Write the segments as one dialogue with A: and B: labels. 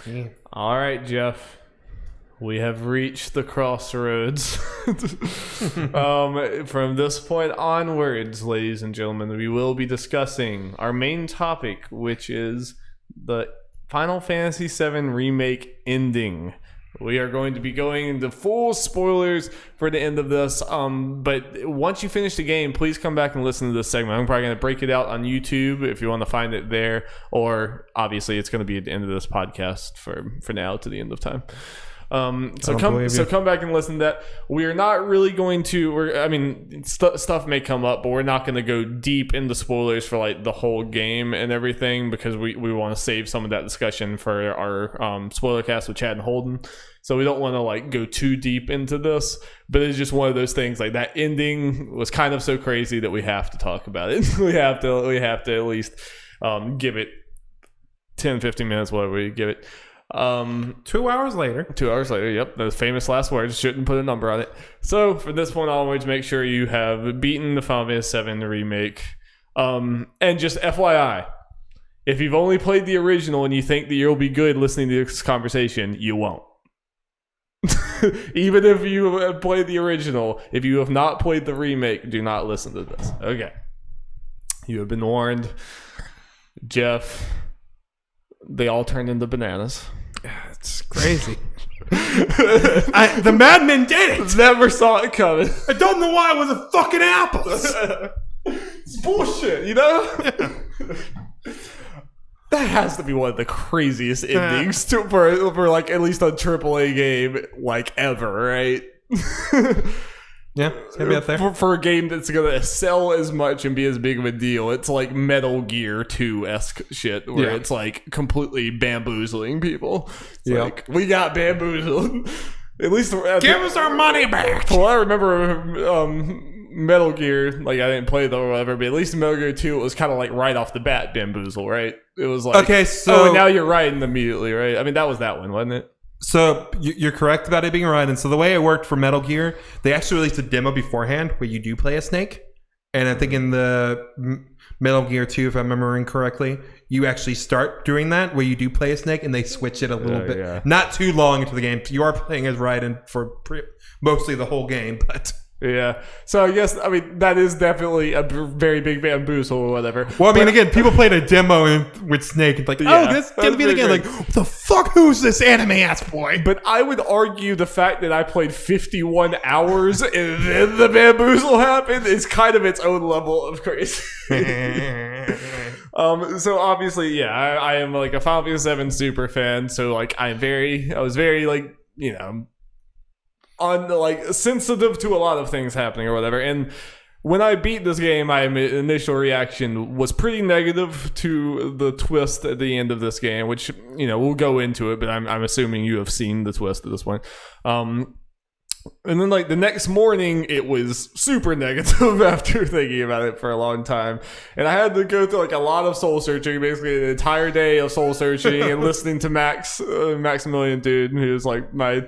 A: Yeah.
B: All right, Jeff. We have reached the crossroads. From this point onwards, ladies and gentlemen, we will be discussing our main topic, which is the Final Fantasy VII Remake ending. We are going to be going into full spoilers for the end of this. But once you finish the game, please come back and listen to this segment. I'm probably going to break it out on YouTube if you want to find it there. Or obviously, it's going to be at the end of this podcast for now to the end of time. So come back and listen to that. We are not really going to. Stuff may come up, but we're not going to go deep into spoilers for like the whole game and everything because we want to save some of that discussion for our Spoilercast with Chad and Holden. So we don't want to like go too deep into this, but it's just one of those things. Like that ending was kind of so crazy that we have to talk about it. we have to at least give it 10, 15 minutes, whatever we give it.
A: 2 hours later.
B: Yep, those famous last words. Shouldn't put a number on it. So from this point onwards, make sure you have beaten the Final Fantasy VII Remake. And just FYI, if you've only played the original and you think that you'll be good listening to this conversation, you won't. Even if you have played the original, if you have not played the remake, do not listen to this. Okay, you have been warned. Jeff, they all turned into bananas.
A: It's crazy. The madmen did it.
B: Never saw it coming.
A: I don't know why it was a fucking apples.
B: It's bullshit, you know? That has to be one of the craziest endings for like at least a AAA game like ever, right?
A: Yeah, it's gonna be up there.
B: For a game that's gonna sell as much and be as big of a deal. It's like Metal Gear 2-esque shit where it's like completely bamboozling people. It's like, we got bamboozled. At least
A: give us our money back.
B: Well, I remember Metal Gear, like I didn't play it or whatever, but at least in Metal Gear 2 it was kind of like right off the bat bamboozle, right? It was like,
A: okay, so
B: and now you're right immediately, right? I mean, that was that one, wasn't it?
A: So you're correct about it being right. And so the way it worked for Metal Gear, they actually released a demo beforehand where you do play a snake. And I think in the Metal Gear 2, if I'm remembering correctly, you actually start doing that where you do play a snake and they switch it a little bit. Yeah. Not too long into the game. You are playing as Raiden for mostly the whole game, but...
B: Yeah. So I guess, I mean, that is definitely a very big bamboozle or whatever.
A: Well, I mean, again, people played a demo with Snake and like, this gonna be the game. Like, what the fuck? Who's this anime-ass boy?
B: But I would argue the fact that I played 51 hours and then the bamboozle happened is kind of its own level of crazy. So obviously, I am like a Final Fantasy VII super fan. So like, I was very like, you know, sensitive to a lot of things happening or whatever. And when I beat this game, my initial reaction was pretty negative to the twist at the end of this game, which, you know, we'll go into it, but I'm assuming you have seen the twist at this point. And then like the next morning, it was super negative after thinking about it for a long time. And I had to go through like a lot of soul searching, basically an entire day of soul searching and listening to Maximilian, dude, who's like my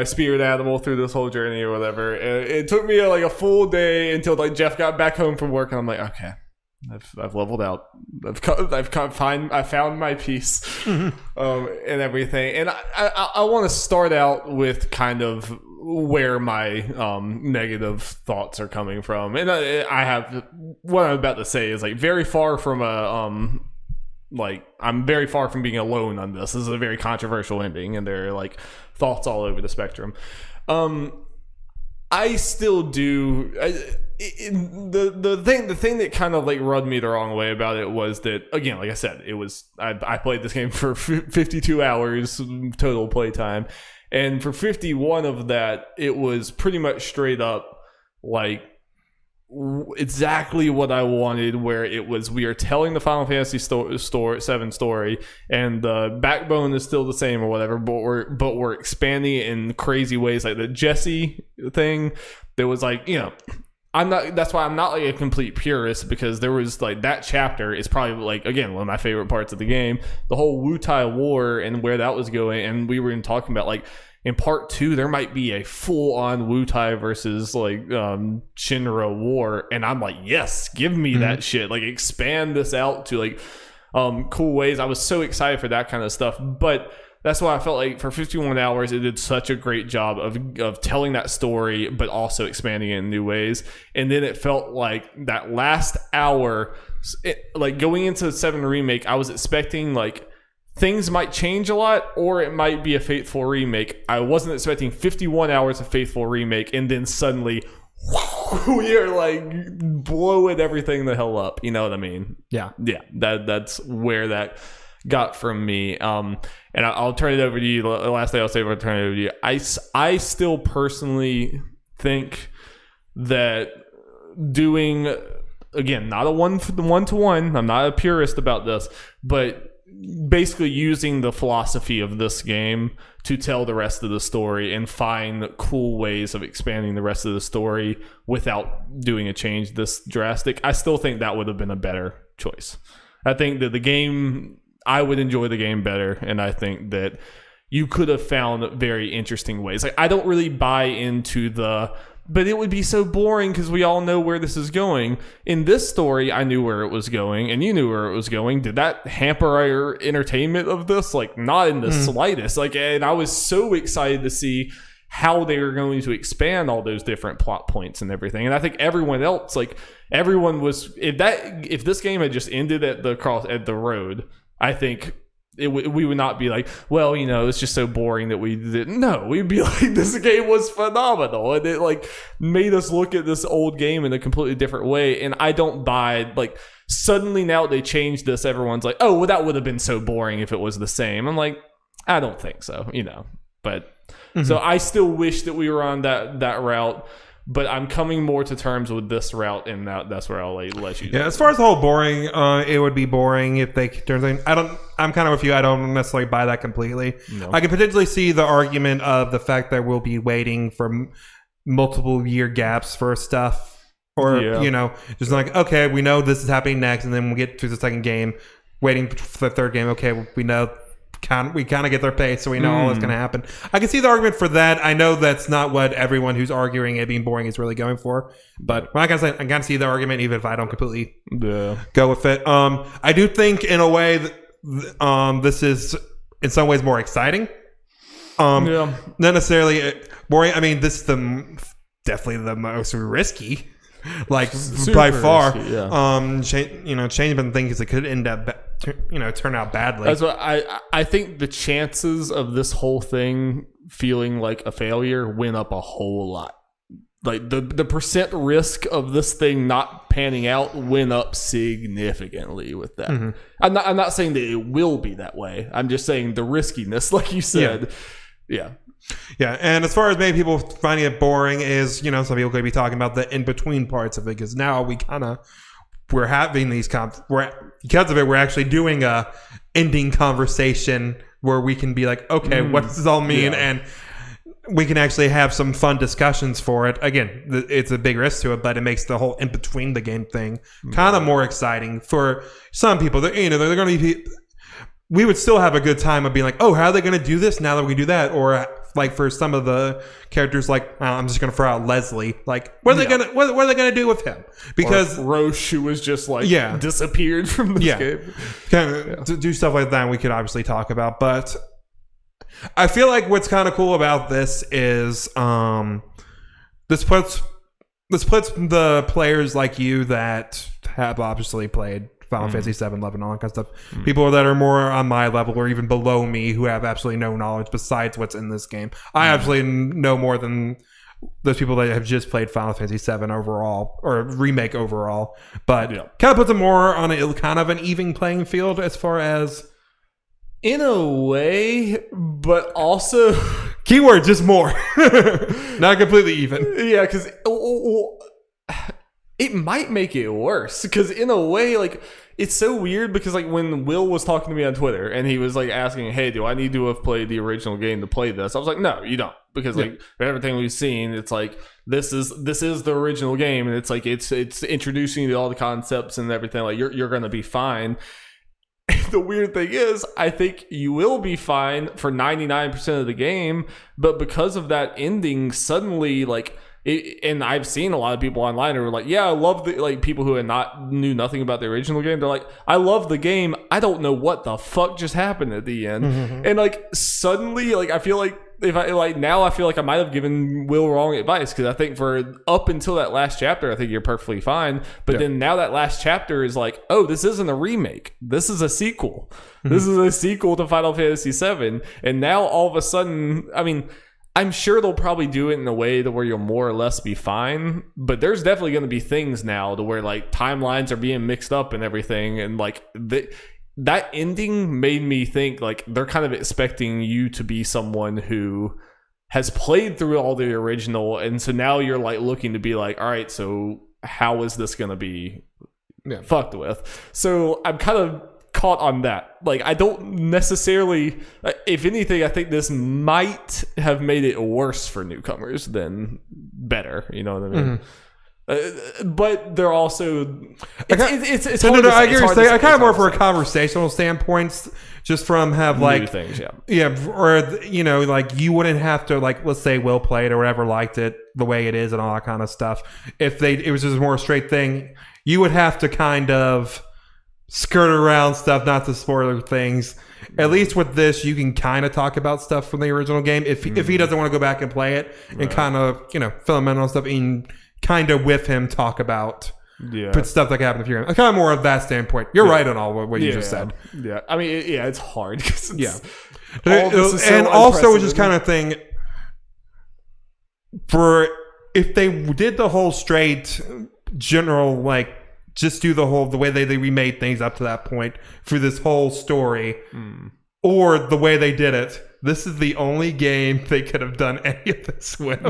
B: spirit animal through this whole journey or whatever. And it took me like a full day until like Jeff got back home from work, and I'm like, okay, I've leveled out. I found my peace, and everything. And I want to start out with kind of where my negative thoughts are coming from. And I have what I'm about to say is like very far from a like I'm very far from being alone on this. This is a very controversial ending, and there are like thoughts all over the spectrum. I still do. The thing that kind of like rubbed me the wrong way about it was that, again, like I said, it was I played this game for 52 hours total playtime, and for 51 of that, it was pretty much straight up like exactly what I wanted, where it was we are telling the Final Fantasy VII story, and the backbone is still the same or whatever, but we're expanding it in crazy ways, like the Jesse thing. There was like, you know, that's why I'm not like a complete purist, because there was like that chapter is probably like, again, one of my favorite parts of the game, the whole Wutai War and where that was going. And we were even talking about like in part 2, there might be a full-on Wutai versus like Shinra war, and I'm like, yes, give me that shit. Like, expand this out to like cool ways. I was so excited for that kind of stuff, but that's why I felt like for 51 hours, it did such a great job of telling that story, but also expanding it in new ways. And then it felt like that last hour, like going into the 7 Remake, I was expecting like things might change a lot, or it might be a faithful remake. I wasn't expecting 51 hours of faithful remake, and then suddenly we are like blowing everything the hell up. You know what I mean?
A: Yeah.
B: That's where that got from me. And I'll turn it over to you. The last thing I'll say, I'll turn it over to you. I still personally think that doing, again, not a one-to-one. I'm not a purist about this, but basically using the philosophy of this game to tell the rest of the story and find cool ways of expanding the rest of the story without doing a change this drastic. I still think that would have been a better choice. I think that I would enjoy the game better, and I think that you could have found very interesting ways. Like, I don't really buy into but it would be so boring because we all know where this is going. In this story, I knew where it was going, and you knew where it was going. Did that hamper our entertainment of this? Like, not in the slightest. Like, and I was so excited to see how they were going to expand all those different plot points and everything. And I think everyone else, like, everyone was, if this game had just ended at the road, I think we would not be like, well, you know, it's just so boring that we didn't. No, we'd be like, this game was phenomenal, and it like made us look at this old game in a completely different way. And I don't buy, like, suddenly now they changed this, everyone's like, oh, well, that would have been so boring if it was the same. I'm like, I don't think so, you know. But so I still wish that we were on that route. But I'm coming more to terms with this route, and that's where I'll let you.
A: Yeah, as far as the whole boring, it would be boring if they turn things. I'm kind of with you. I don't necessarily buy that completely. No. I can potentially see the argument of the fact that we'll be waiting for multiple year gaps for stuff, or you know, just like, okay, we know this is happening next, and then we'll get to the second game, waiting for the third game. Okay, we know. We kind of get their pace, so we know all that's going to happen. I can see the argument for that. I know that's not what everyone who's arguing it being boring is really going for, but I can see the argument, even if I don't completely go with it. I do think, in a way, that, this is in some ways more exciting. Not necessarily boring. I mean, this is definitely the most risky. Like, super by far, risky, changing things it could end up, turn out badly.
B: That's what I think. The chances of this whole thing feeling like a failure went up a whole lot. Like the percent risk of this thing not panning out went up significantly with that. Mm-hmm. I'm not saying that it will be that way. I'm just saying the riskiness, like you said,
A: Yeah, and as far as maybe people finding it boring is, some people could be talking about the in-between parts of it, because now we're having these because of it, we're actually doing a ending conversation where we can be like, okay, what does this all mean? Yeah. And we can actually have some fun discussions for it. Again, it's a big risk to it, but it makes the whole in-between the game thing kind of more exciting for some people. They're going to be... We would still have a good time of being like, oh, how are they going to do this now that we do that? Or like for some of the characters, like I'm just going to throw out Leslie. Like, what are they going to do with him? Because
B: Roche, who was just like disappeared from this game.
A: Kind of do stuff like that. We could obviously talk about, but I feel like what's kind of cool about this is this puts the players like you that have obviously played Final Fantasy VII, 11, all that kind of stuff. People that are more on my level or even below me who have absolutely no knowledge besides what's in this game. I absolutely know more than those people that have just played Final Fantasy VII overall, or Remake overall. But kind of puts them more on kind of an even playing field as far as...
B: In a way, but also...
A: Keyword, just more. Not completely even.
B: Yeah, because... It might make it worse, because in a way, like, it's so weird, because like when Will was talking to me on Twitter and he was like asking, hey, do I need to have played the original game to play this? I was like, no, you don't, because like everything we've seen, it's like this is the original game, and it's like it's introducing you to all the concepts and everything. Like you're gonna be fine. The weird thing is, I think you will be fine for 99% of the game, but because of that ending, suddenly like and I've seen a lot of people online who are like, yeah, I love the, like, people who knew nothing about the original game. They're like, I love the game. I don't know what the fuck just happened at the end. And like, suddenly, like, I feel like now I feel like I might have given Will wrong advice, because I think for up until that last chapter, I think you're perfectly fine. But then now that last chapter is like, oh, this isn't a remake. This is a sequel. This is a sequel to Final Fantasy VII. And now all of a sudden, I mean, I'm sure they'll probably do it in a way to where you'll more or less be fine, but there's definitely going to be things now to where like timelines are being mixed up and everything, and like that ending made me think like they're kind of expecting you to be someone who has played through all the original, and so now you're like looking to be like, all right, so how is this going to be fucked with? So I'm kind of caught on that. Like, I don't necessarily, if anything, I think this might have made it worse for newcomers than better, you know what I mean? But they're also it's hard to
A: I agree. I kind of more for a
B: say.
A: conversational standpoint, just from have like
B: New things,
A: or you know, like you wouldn't have to, like, let's say Will played or whatever, liked it the way it is and all that kind of stuff. If it was just more straight thing, you would have to kind of skirt around stuff, not to spoiler things. At least with this, you can kind of talk about stuff from the original game if he doesn't want to go back and play it, and kind of, you know, fill him in on stuff, and kind of with him talk about stuff that can happen if you're kind of more of that standpoint. You're right on all what you just said.
B: Yeah, I mean, it's hard.
A: And also just kind of thing for if they did the whole straight general, like, just do the way they remade things up to that point for this whole story, or the way they did it. This is the only game they could have done any of this with.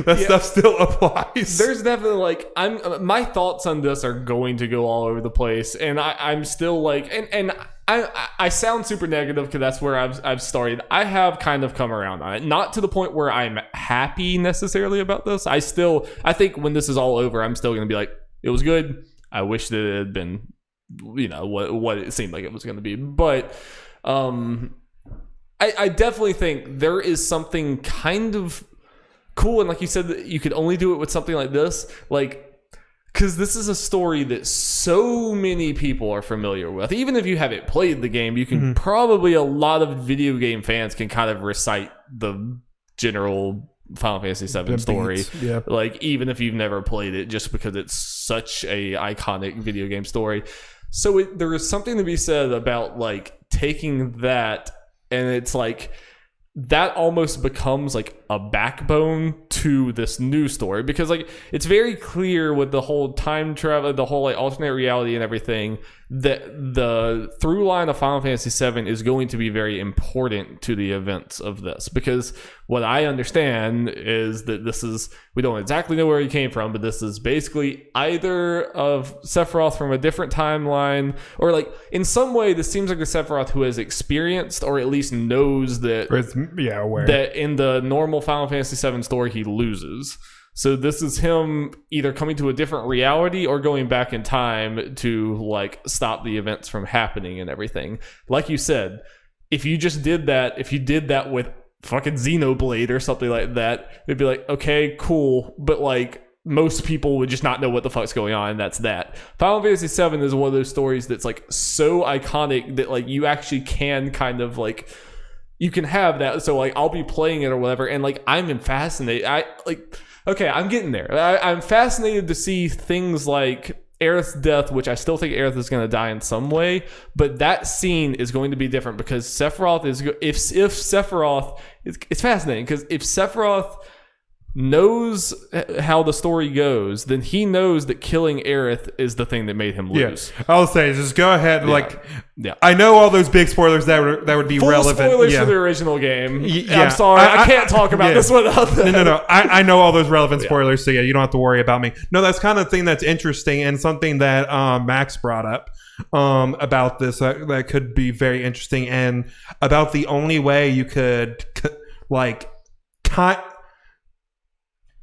A: That stuff still applies.
B: There's definitely like my thoughts on this are going to go all over the place, and I'm still like, and I sound super negative because that's where I've started. I have kind of come around on it, not to the point where I'm happy necessarily about this. I think when this is all over, I'm still going to be like, it was good. I wish that it had been, you know, what it seemed like it was going to be. But I definitely think there is something kind of cool. And like you said, that you could only do it with something like this. Like, because this is a story that so many people are familiar with. Even if you haven't played the game, you can probably, a lot of video game fans can kind of recite the general Final Fantasy VII story, like, even if you've never played it, just because it's such a iconic video game story. So there is something to be said about like taking that, and it's like that almost becomes like a backbone to this new story, because like it's very clear with the whole time travel, the whole like alternate reality and everything, that the through line of Final Fantasy VII is going to be very important to the events of this, because what I understand is that this is, we don't exactly know where he came from, but this is basically either of Sephiroth from a different timeline, or like in some way this seems like a Sephiroth who has experienced, or at least knows that,
A: aware
B: that in the normal Final Fantasy VII story he loses. So this is him either coming to a different reality or going back in time to like stop the events from happening and everything. Like you said, if you just did that, if you did that with fucking Xenoblade or something like that, it'd be like, okay, cool, but like most people would just not know what the fuck's going on, and that's that. Final Fantasy VII is one of those stories that's like so iconic that like you actually can kind of like, you can have that. So like I'll be playing it or whatever, and like I'm fascinated. I'm getting there. I'm fascinated to see things like Aerith's death, which I still think Aerith is going to die in some way, but that scene is going to be different because Sephiroth is, if Sephiroth, it's fascinating because if Sephiroth knows how the story goes, then he knows that killing Aerith is the thing that made him lose.
A: Yeah. I'll say, just go ahead. I know all those big spoilers that would be
B: full
A: relevant.
B: Spoilers for the original game. I'm sorry, I can't talk about this without that.
A: No. I know all those relevant spoilers, so you don't have to worry about me. No, that's kind of the thing that's interesting, and something that Max brought up about this that could be very interesting, and about the only way you could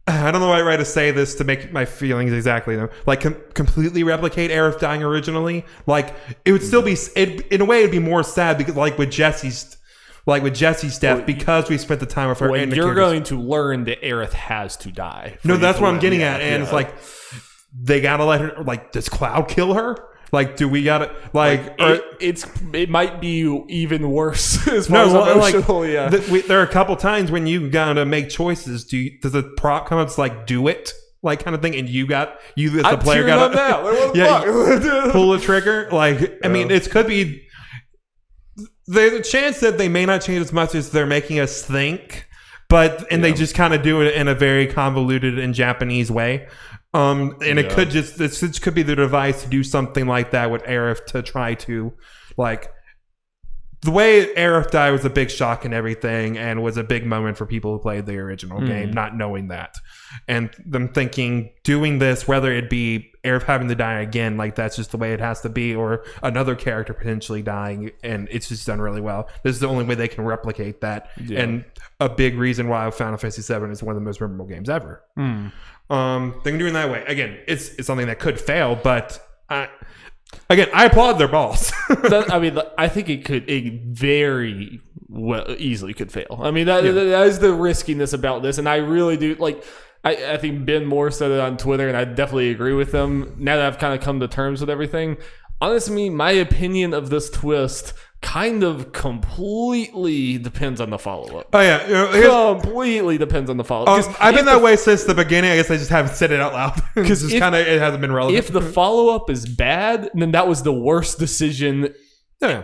A: I don't know the right way to say this to make my feelings exactly, though. Like, completely replicate Aerith dying originally. Like, it would still be, in a way, it'd be more sad because, like, with Jesse's like with Jesse's death, because we spent the time with her.
B: Well,
A: and
B: you're going to learn that Aerith has to die.
A: No, that's what I'm getting at, and it's like they gotta let her. Like, does Cloud kill her? Like, do we gotta
B: it might be even worse as far as emotional.
A: There are a couple times when you gotta make choices. Does the prop come up? It's like, do it, like, kind of thing, and you as the player gotta pull the trigger. Like, I mean, it could be. There's a chance that they may not change as much as they're making us think, they just kind of do it in a very convoluted and Japanese way. It could this could be the device to do something like that with Aerith to try to, like, the way Aerith died was a big shock and everything, and was a big moment for people who played the original game, not knowing that, and them thinking doing this, whether it be Aerith having to die again, like that's just the way it has to be, or another character potentially dying, and it's just done really well. This is the only way they can replicate that, and a big reason why Final Fantasy VII is one of the most memorable games ever. They can do it that way. Again, it's something that could fail, but again, I applaud their balls.
B: I think it very well easily could fail. I mean, that is the riskiness about this, and I really do like. I think Ben Moore said it on Twitter, and I definitely agree with him. Now that I've kind of come to terms with everything, honestly, my opinion of this twist kind of completely depends on the follow-up.
A: Oh, yeah.
B: Completely depends on the follow-up.
A: I've been that way since the beginning. I guess I just haven't said it out loud. Because it hasn't been relevant.
B: If the follow-up is bad, then that was the worst decision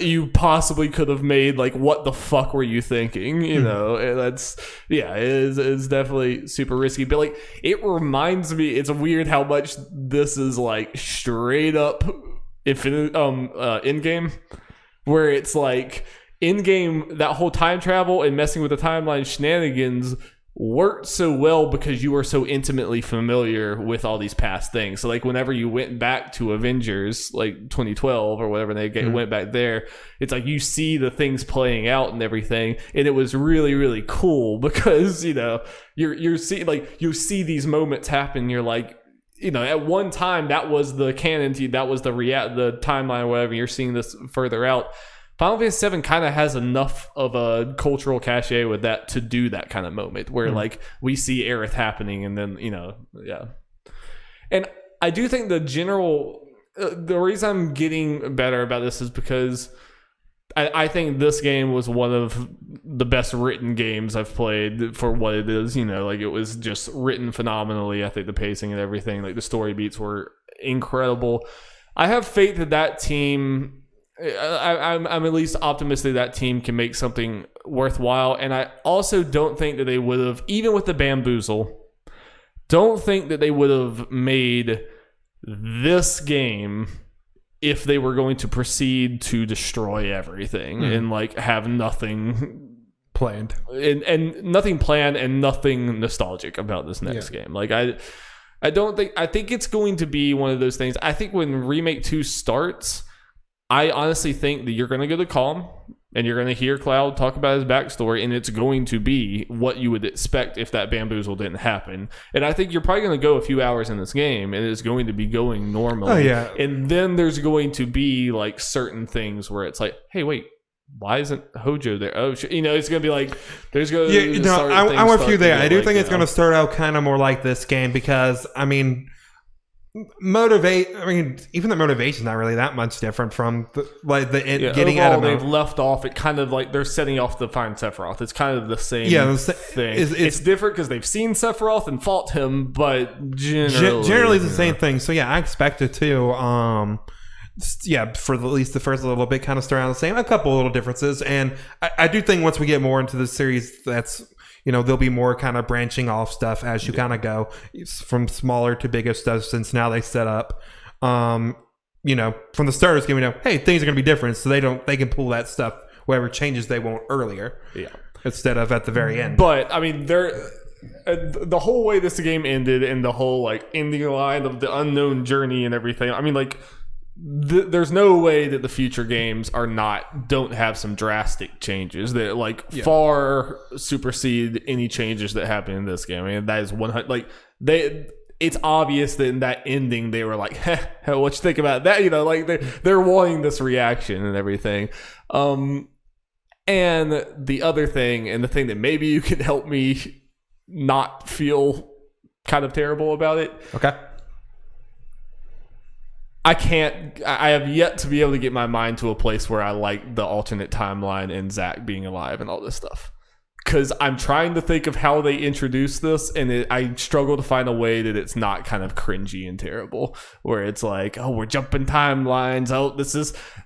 B: you possibly could have made. Like, what the fuck were you thinking? You know, it is definitely super risky. But like, it reminds me, it's weird how much this is like straight up in game, where it's like in game that whole time travel and messing with the timeline shenanigans worked so well because you were so intimately familiar with all these past things. So like whenever you went back to Avengers, like 2012 or whatever, they went back there, it's like you see the things playing out and everything, and it was really, really cool because, you know, you see these moments happen. You're like, you know, at one time that was the canon, that was the timeline or whatever. You're seeing this further out. Final Fantasy VII kind of has enough of a cultural cachet with that to do that kind of moment where like we see Aerith happening, and then, you know, And I do think the reason I'm getting better about this is because I think this game was one of the best written games I've played for what it is. You know, like it was just written phenomenally. I think the pacing and everything, like the story beats were incredible. I have faith that team. I'm at least optimistic that team can make something worthwhile, and I also don't think that they would have, even with the bamboozle, don't think that they would have made this game if they were going to proceed to destroy everything and like have nothing
A: planned
B: and nothing planned and nothing nostalgic about this next game. Like I think it's going to be one of those things. I think when Remake 2 starts, I honestly think that you're going to go to Calm and you're going to hear Cloud talk about his backstory, and it's going to be what you would expect if that bamboozle didn't happen. And I think you're probably going to go a few hours in this game, and it's going to be going normally.
A: Oh, yeah.
B: And then there's going to be like certain things where it's like, hey, wait, why isn't Hojo there? Oh, you know, it's going to be like, there's going to
A: I'm with you there. I do think it's going to start out kind of more like this game because, I mean, even the motivation's not really that much different from getting out of
B: they've left off it kind of like they're setting off to find Sephiroth. It's kind of the same thing. It's different because they've seen Sephiroth and fought him, but generally
A: it's the same thing. So yeah, I expect it to for at least the first little bit kind of start out the same. A couple little differences, and I do think once we get more into the series, that's, you know, there'll be more kind of branching off stuff as you kind of go from smaller to bigger stuff, since now they set up, you know, from the start of this game, you know, hey, things are going to be different, so they can pull that stuff, whatever changes they want earlier, instead of at the very end.
B: But I mean, the whole way this game ended and the whole like ending line of the unknown journey and everything, I mean, like, there's no way that the future games don't have some drastic changes that far supersede any changes that happen in this game. I mean, that is 100. Like it's obvious that in that ending they were like, what you think about that? You know, like they're wanting this reaction and everything. And the other thing, and the thing that maybe you can help me not feel kind of terrible about it.
A: Okay.
B: I have yet to be able to get my mind to a place where I like the alternate timeline and Zach being alive and all this stuff. Because I'm trying to think of how they introduce this, and I struggle to find a way that it's not kind of cringy and terrible. Where it's like, oh, we're jumping timelines. Oh,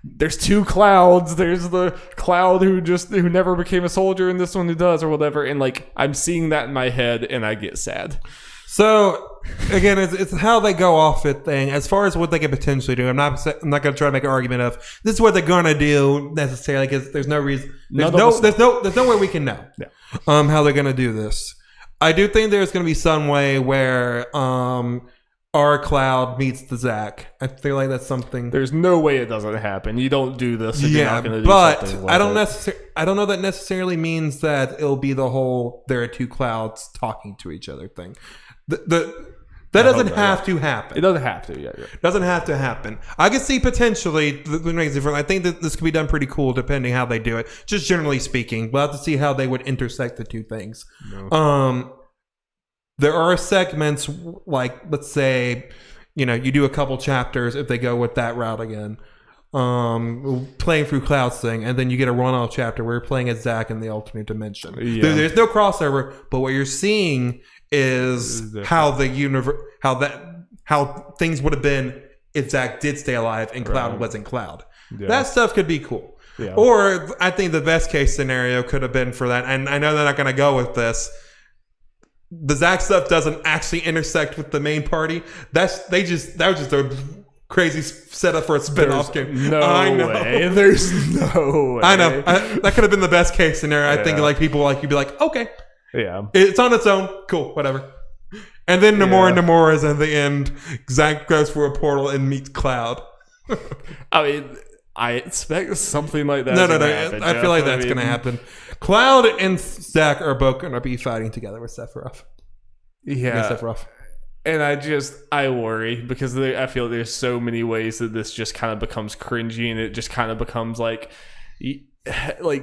B: there's two Clouds. There's the Cloud who never became a soldier, and this one who does, or whatever. And like, I'm seeing that in my head, and I get sad.
A: So again, it's how they go off it thing. As far as what they could potentially do, I'm not going to try to make an argument of this is what they're going to do necessarily, because there's no reason. There's no way we can know.
B: Yeah.
A: How they're going to do this. I do think there's going to be some way where our Cloud meets the Zach. I feel like that's something.
B: There's no way it doesn't happen. You don't do this if you're not going to do something like
A: I don't know that necessarily means that it'll be the whole there are two Clouds talking to each other thing. That doesn't have to happen.
B: It doesn't have to. Yeah,
A: it doesn't have to happen. I can see potentially I think that this could be done pretty cool depending how they do it. Just generally speaking, we'll have to see how they would intersect the two things. No. There are segments like, let's say, you do a couple chapters if they go with that route again. Playing through Cloud's thing, and then you get a one-off chapter where you're playing as Zach in the alternate dimension. Yeah. There's no crossover, but what you're seeing is how things would have been if Zach did stay alive and Cloud wasn't Cloud. Yeah. That stuff could be cool. Yeah. Or I think the best case scenario could have been for that, and I know they're not going to go with this. The Zach stuff doesn't actually intersect with the main party. That was just a crazy setup for a spin-off game.
B: No way. There's no way.
A: I know. That could have been the best case scenario. I think like people like you'd be like, okay.
B: Yeah.
A: It's on its own. Cool. Whatever. And then Nomura is at the end. Zach goes through a portal and meets Cloud.
B: I mean, I expect something like that.
A: No. I feel like that's going to happen. Cloud and Zach are both going to be fighting together with Sephiroth.
B: Yeah.
A: Sephiroth.
B: And I worry because I feel there's so many ways that this just kind of becomes cringy, and it just kind of becomes like I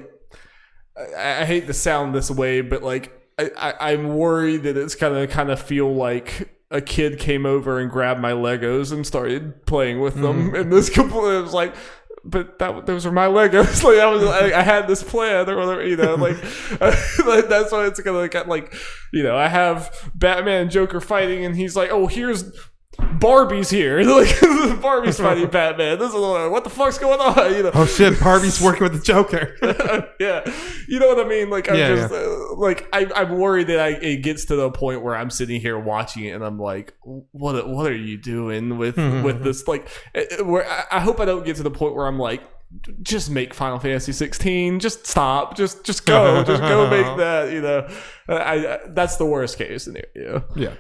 B: hate to sound this way, but like I'm worried that it's kind of feel like a kid came over and grabbed my Legos and started playing with them, and this completely was like, but those are my Legos. Like I had this plan or whatever, like that's why it's gonna get like, I have Batman and Joker fighting, and he's like, oh, here's Barbie's here. Like Barbie's fighting Batman. This is what the fuck's going on?
A: Oh shit, Barbie's working with the Joker.
B: Yeah, you know what I mean. Like I'm worried that it gets to the point where I'm sitting here watching it, and I'm like, what are you doing with this? Like, where I hope I don't get to the point where I'm like, just make Final Fantasy 16. Just stop. Just go. Just go make that. That's the worst case scenario.
A: Yeah.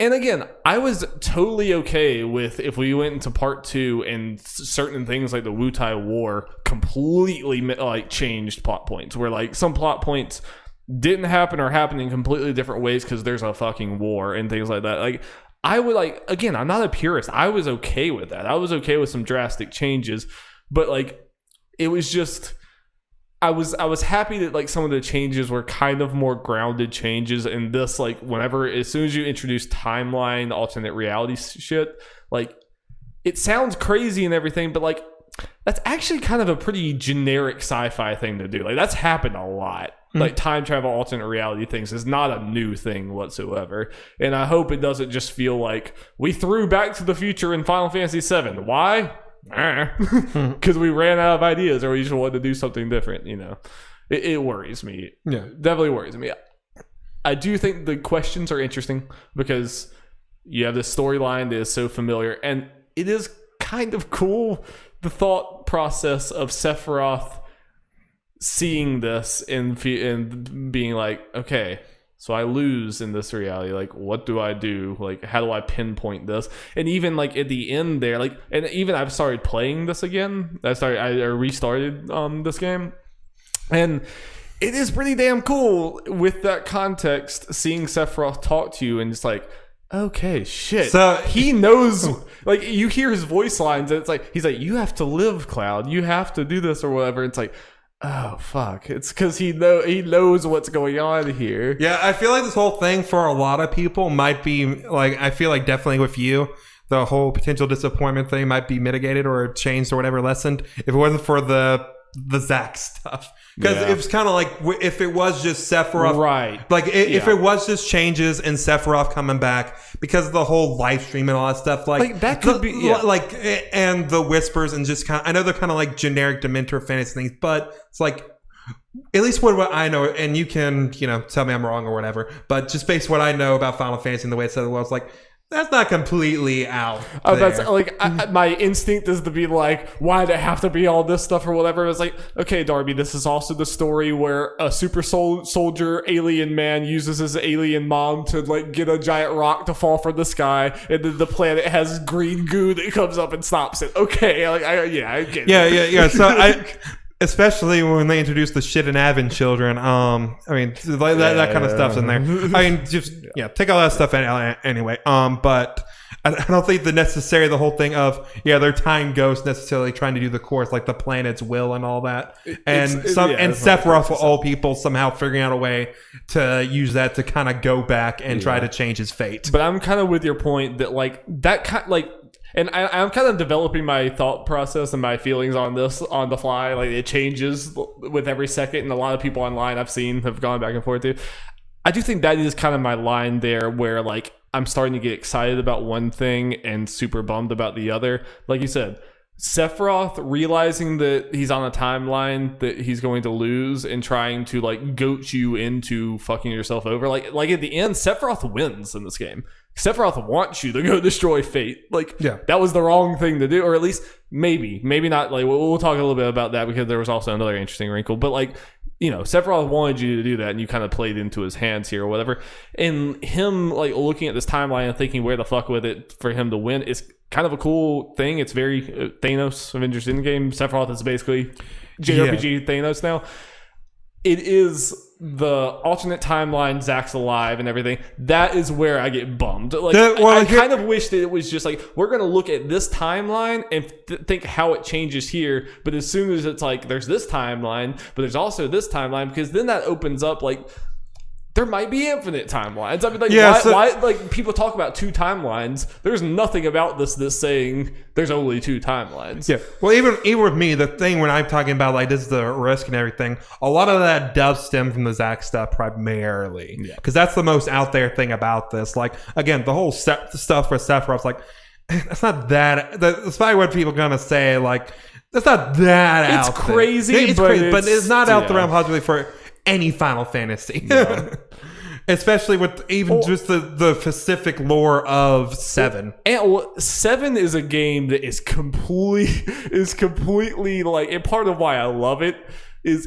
B: And again, I was totally okay with if we went into part 2 and certain things like the Wutai War completely like changed plot points, where like some plot points didn't happen or happen in completely different ways because there's a fucking war and things like that. Like I would like, again, I'm not a purist. I was okay with that. I was okay with some drastic changes, but like it was just, I was happy that like some of the changes were kind of more grounded changes, and this like as soon as you introduce timeline alternate reality shit, like it sounds crazy and everything, but like that's actually kind of a pretty generic sci-fi thing to do. Like that's happened a lot. Like time travel alternate reality things is not a new thing whatsoever, and I hope it doesn't just feel like we threw Back to the Future in Final Fantasy VII. Why? Because we ran out of ideas, or we just wanted to do something different. It worries me.
A: Yeah,
B: definitely worries me. I do think the questions are interesting because you have this storyline that is so familiar, and it is kind of cool, the thought process of Sephiroth seeing this and being like, okay, so I lose in this reality. Like, what do I do? Like, how do I pinpoint this? And even like at the end there, like, and even I've started playing this again. I restarted this game, and it is pretty damn cool with that context. Seeing Sephiroth talk to you, and it's like, okay, shit. So he knows. Like, you hear his voice lines, and it's like he's like, you have to live, Cloud. You have to do this or whatever. It's like, Oh fuck! It's because he knows what's going on here.
A: Yeah, I feel like this whole thing for a lot of people might be like, I feel like definitely with you, the whole potential disappointment thing might be mitigated or changed or whatever, lessened if it wasn't for the Zack stuff. Because it was kind of like if it was just Sephiroth,
B: right?
A: Like if it was just changes and Sephiroth coming back because of the whole live stream and all that stuff, like
B: that could be
A: like, and the whispers and just kind of, I know they're kind of like generic Dementor fantasy things, but it's like, at least what I know, and you can tell me I'm wrong or whatever, but just based on what I know about Final Fantasy and the way it's set up, it's like, that's not completely out.
B: Oh, that's like my instinct is to be like, why'd it have to be all this stuff or whatever? It's like, okay, Darby, this is also the story where a super soldier alien man uses his alien mom to like get a giant rock to fall from the sky, and then the planet has green goo that comes up and stops it. Okay, like I get it.
A: Yeah. So especially when they introduce the shit and Avon children. I mean, that kind of stuff's in there. I mean, just take all that stuff anyway. But I don't think the whole thing of they're tying ghosts necessarily trying to do the course like the planet's will and all that, and Sephiroth of all people somehow figuring out a way to use that to kind of go back and try to change his fate.
B: But I'm kind of with your point that like that kind like. And I'm kind of developing my thought process and my feelings on this on the fly. Like it changes with every second, and a lot of people online I've seen have gone back and forth too. I do think that is kind of my line there, where like I'm starting to get excited about one thing and super bummed about the other. Like you said, Sephiroth realizing that he's on a timeline that he's going to lose and trying to like goat you into fucking yourself over. Like at the end, Sephiroth wins in this game. Sephiroth wants you to go destroy Fate. Like, that was the wrong thing to do, or at least maybe not. Like, we'll talk a little bit about that because there was also another interesting wrinkle. But like, Sephiroth wanted you to do that, and you kind of played into his hands here or whatever. And him like looking at this timeline and thinking where the fuck with it for him to win is kind of a cool thing. It's very Thanos Avengers Endgame. Sephiroth is basically JRPG Thanos now. It is the alternate timeline, Zack's alive and everything. That is where I get bummed. Like I kind of wish that it was just like, we're going to look at this timeline and think how it changes here. But as soon as it's like, there's this timeline, but there's also this timeline, because then that opens up like, there might be infinite timelines. I mean, like, why like people talk about two timelines? There's nothing about this saying there's only two timelines.
A: Yeah. Well, even with me, the thing when I'm talking about like this is the risk and everything, a lot of that does stem from the Zack stuff primarily, because that's the most out there thing about this. Like again, the whole stuff for Sephiroth's like, that's not that. That's probably what people are gonna say. Like, that's not that out.
B: It's crazy,
A: there. It's crazy, but it's not out the realm possibly for any Final Fantasy. Yeah. Especially with even just the specific lore of 7.
B: And 7 is a game that is completely like, and part of why I love it is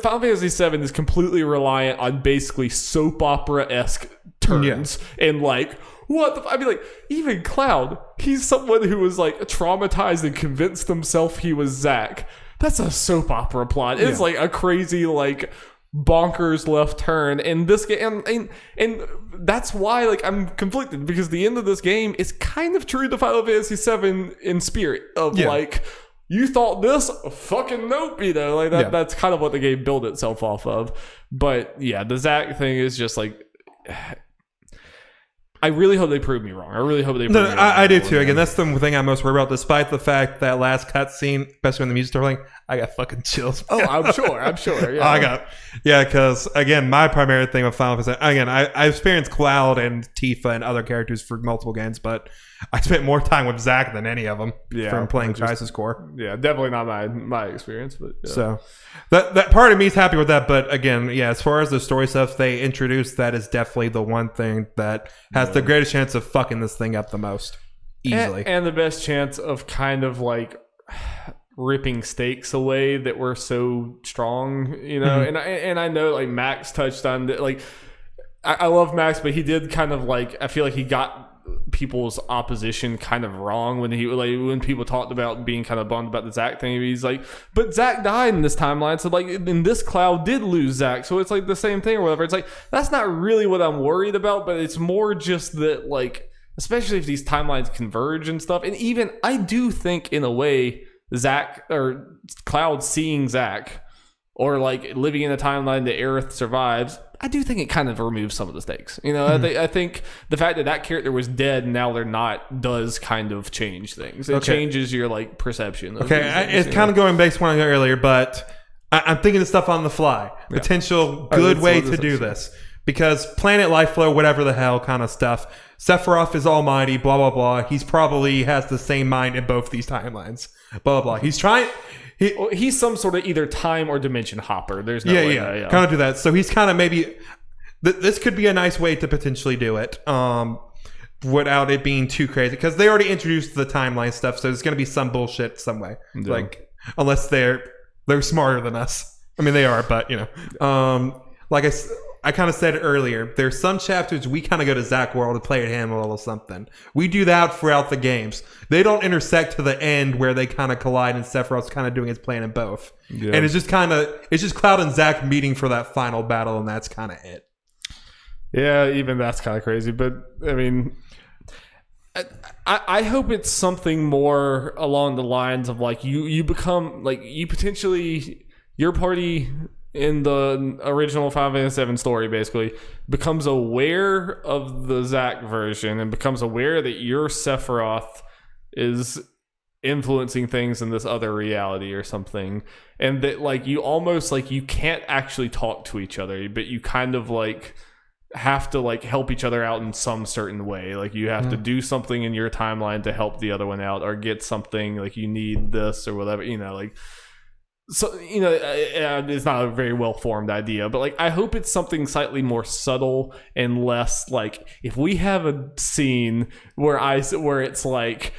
B: Final Fantasy 7 is completely reliant on basically soap opera-esque turns and like, I mean, like, even Cloud, he's someone who was like traumatized and convinced himself he was Zack. That's a soap opera plot. It's like a crazy like bonkers left turn, and this game and that's why like I'm conflicted, because the end of this game is kind of true to Final Fantasy 7 in spirit of like, you thought this, fucking nope, like that. That's kind of what the game built itself off of. But the Zack thing is just like, I really hope they prove me wrong. I really hope they prove me wrong.
A: I do too. Again, that's the thing I'm most worried about, despite the fact that last cutscene, especially when the music started playing, I got fucking chills.
B: Oh, I'm sure. Yeah.
A: Because again, my primary thing with Final Fantasy, again, I experienced Cloud and Tifa and other characters for multiple games, but I spent more time with Zack than any of them from playing Crisis Core.
B: Yeah, definitely not my experience, but
A: so that part of me is happy with that. But again, as far as the story stuff they introduced, that is definitely the one thing that has the greatest chance of fucking this thing up the most easily,
B: and the best chance of kind of like ripping stakes away that were so strong, and I know like Max touched on that. Like I love Max, but he did kind of like, I feel like he got people's opposition kind of wrong when people talked about being kind of bummed about the Zack thing. He's like, but Zack died in this timeline, so like in this Cloud did lose Zack, so it's like the same thing or whatever. It's like, that's not really what I'm worried about, but it's more just that like, especially if these timelines converge and stuff. And even I do think in a way Zach or Cloud seeing Zach, or like living in a timeline that Aerith survives, I do think it kind of removes some of the stakes. You know, I think the fact that that character was dead and now they're not does kind of change things. It changes your like perception. Of
A: it's kind of going based on what I got earlier, but I'm thinking of stuff on the fly.
B: Yeah.
A: Potential good way to do this. Because Planet Life Flow, whatever the hell kind of stuff, Sephiroth is almighty, blah, blah, blah. He's probably has the same mind in both these timelines. Blah, blah, blah. He's
B: some sort of either time or dimension hopper. There's no way. Yeah.
A: Kind of do that. So he's kind of maybe... This could be a nice way to potentially do it without it being too crazy. Because they already introduced the timeline stuff, so there's going to be some bullshit some way. Yeah. Like, unless they're smarter than us. I mean, they are, but, you know. Like I kind of said earlier, there's some chapters we kind of go to Zach World to play at him or something. We do that throughout the games. They don't intersect to the end where they kind of collide and Sephiroth's kind of doing his plan in both. Yeah. And it's just Cloud and Zach meeting for that final battle, and that's kind of it.
B: Yeah, even that's kind of crazy. But, I mean, I hope it's something more along the lines of, like, you become, like, you potentially, your party... in the original Final Fantasy VII story, basically, becomes aware of the Zack version and becomes aware that your Sephiroth is influencing things in this other reality or something. And that, like, you almost, like, you can't actually talk to each other, but you kind of, like, have to, like, help each other out in some certain way. Like, you have to do something in your timeline to help the other one out or get something, like, you need this or whatever, you know, like... So, you know, it's not a very well-formed idea, but, like, I hope it's something slightly more subtle and less, like, if we have a scene where it's, like,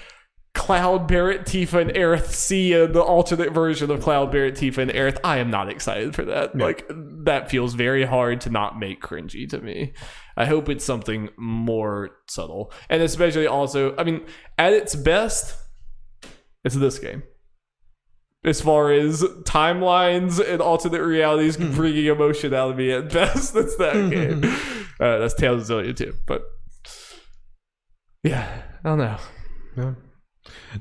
B: Cloud, Barrett, Tifa, and Aerith see the alternate version of Cloud, Barrett, Tifa, and Aerith, I am not excited for that. Yeah. Like, that feels very hard to not make cringy to me. I hope it's something more subtle. And especially also, I mean, at its best, it's this game. As far as timelines and alternate realities bringing emotion out of me, at best, that's that game. That's Tales of Zillia too. But yeah, I don't know.
A: Yeah.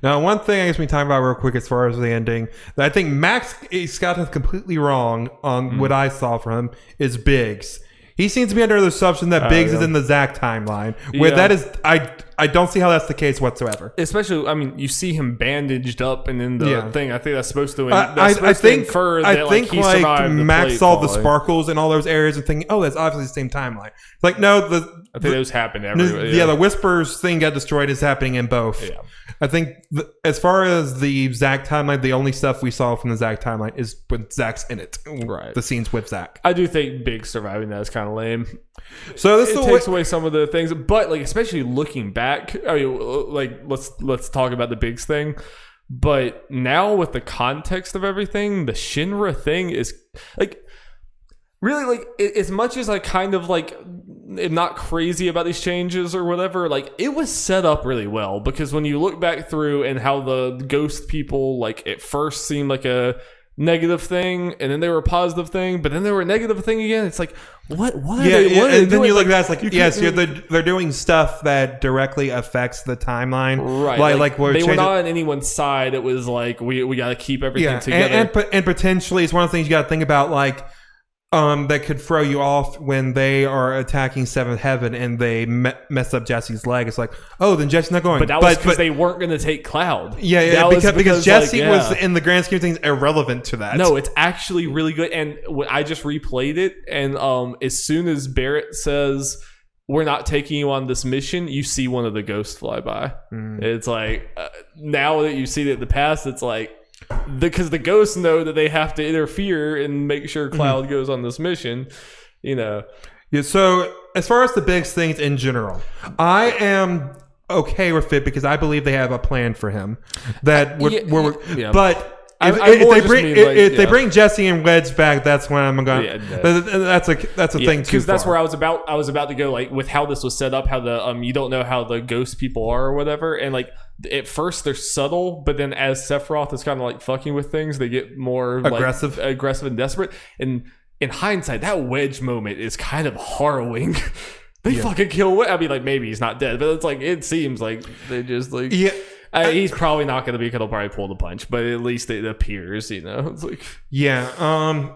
A: Now, one thing I guess we talk about real quick as far as the ending that I think Max got us completely wrong on what I saw from him is Biggs. He seems to be under the assumption that Biggs is in the Zack timeline, where that is, I don't see how that's the case whatsoever.
B: Especially, I mean, you see him bandaged up and in the thing. I think that's supposed to.
A: I think Max saw the sparkles in all those areas and thinking, oh, that's obviously the same timeline. Like, no,
B: I think those happen everywhere.
A: Yeah, the Whispers thing got destroyed is happening in both. Yeah. I think as far as the Zack timeline, the only stuff we saw from the Zack timeline is when Zack's in it. Right. The scenes with Zack.
B: I do think Big surviving that is kind of lame.
A: So this
B: takes away some of the things, but like especially looking back, I mean, like let's talk about the Biggs thing. But now with the context of everything, the Shinra thing is like really like as much as I kind of like am not crazy about these changes or whatever, like it was set up really well because when you look back through and how the ghost people like at first seemed like a negative thing and then they were a positive thing but then they were a negative thing again, it's like what are they
A: and then
B: doing?
A: You look at that, it's like they're doing stuff that directly affects the timeline,
B: right? Like they were not on anyone's side. It was like we got to keep everything together,
A: and potentially it's one of the things you got to think about, like that could throw you off when they are attacking Seventh Heaven and they mess up Jesse's leg. It's like, oh, then Jesse's not going.
B: But that was because they weren't going to take Cloud.
A: Yeah, because Jesse was, in the grand scheme of things, irrelevant to that.
B: No, it's actually really good. And I just replayed it, and as soon as Barrett says, we're not taking you on this mission, you see one of the ghosts fly by. It's like, now that you see it in the past, it's like, because the ghosts know that they have to interfere and make sure Cloud goes on this mission, you know.
A: Yeah. So as far as the big things in general, I am okay with it because I believe they have a plan for him. That but if they bring Jesse and Wedge back, that's when I'm going. That's a thing too.
B: Because that's where I was about to go. Like with how this was set up, how the you don't know how the ghost people are or whatever, and like at first they're subtle, but then as Sephiroth is kind of like fucking with things, they get more aggressive and desperate. And in hindsight, that Wedge moment is kind of harrowing. They fucking kill Wedge. I mean, like maybe he's not dead, but it's like it seems like they just like He's probably not going to be able to probably pull the punch, but at least it appears, it's like...
A: Yeah,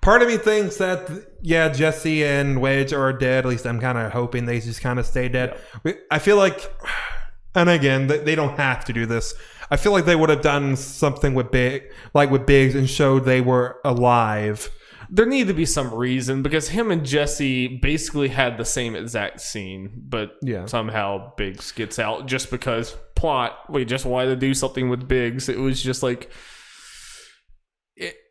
A: part of me thinks that, Jesse and Wedge are dead. At least I'm kind of hoping they just kind of stay dead. Yeah. I feel like, and again, they don't have to do this. I feel like they would have done something with Biggs and showed they were alive.
B: There needed to be some reason, because him and Jesse basically had the same exact scene, but somehow Biggs gets out just because plot. We just wanted to do something with Biggs. It was just like...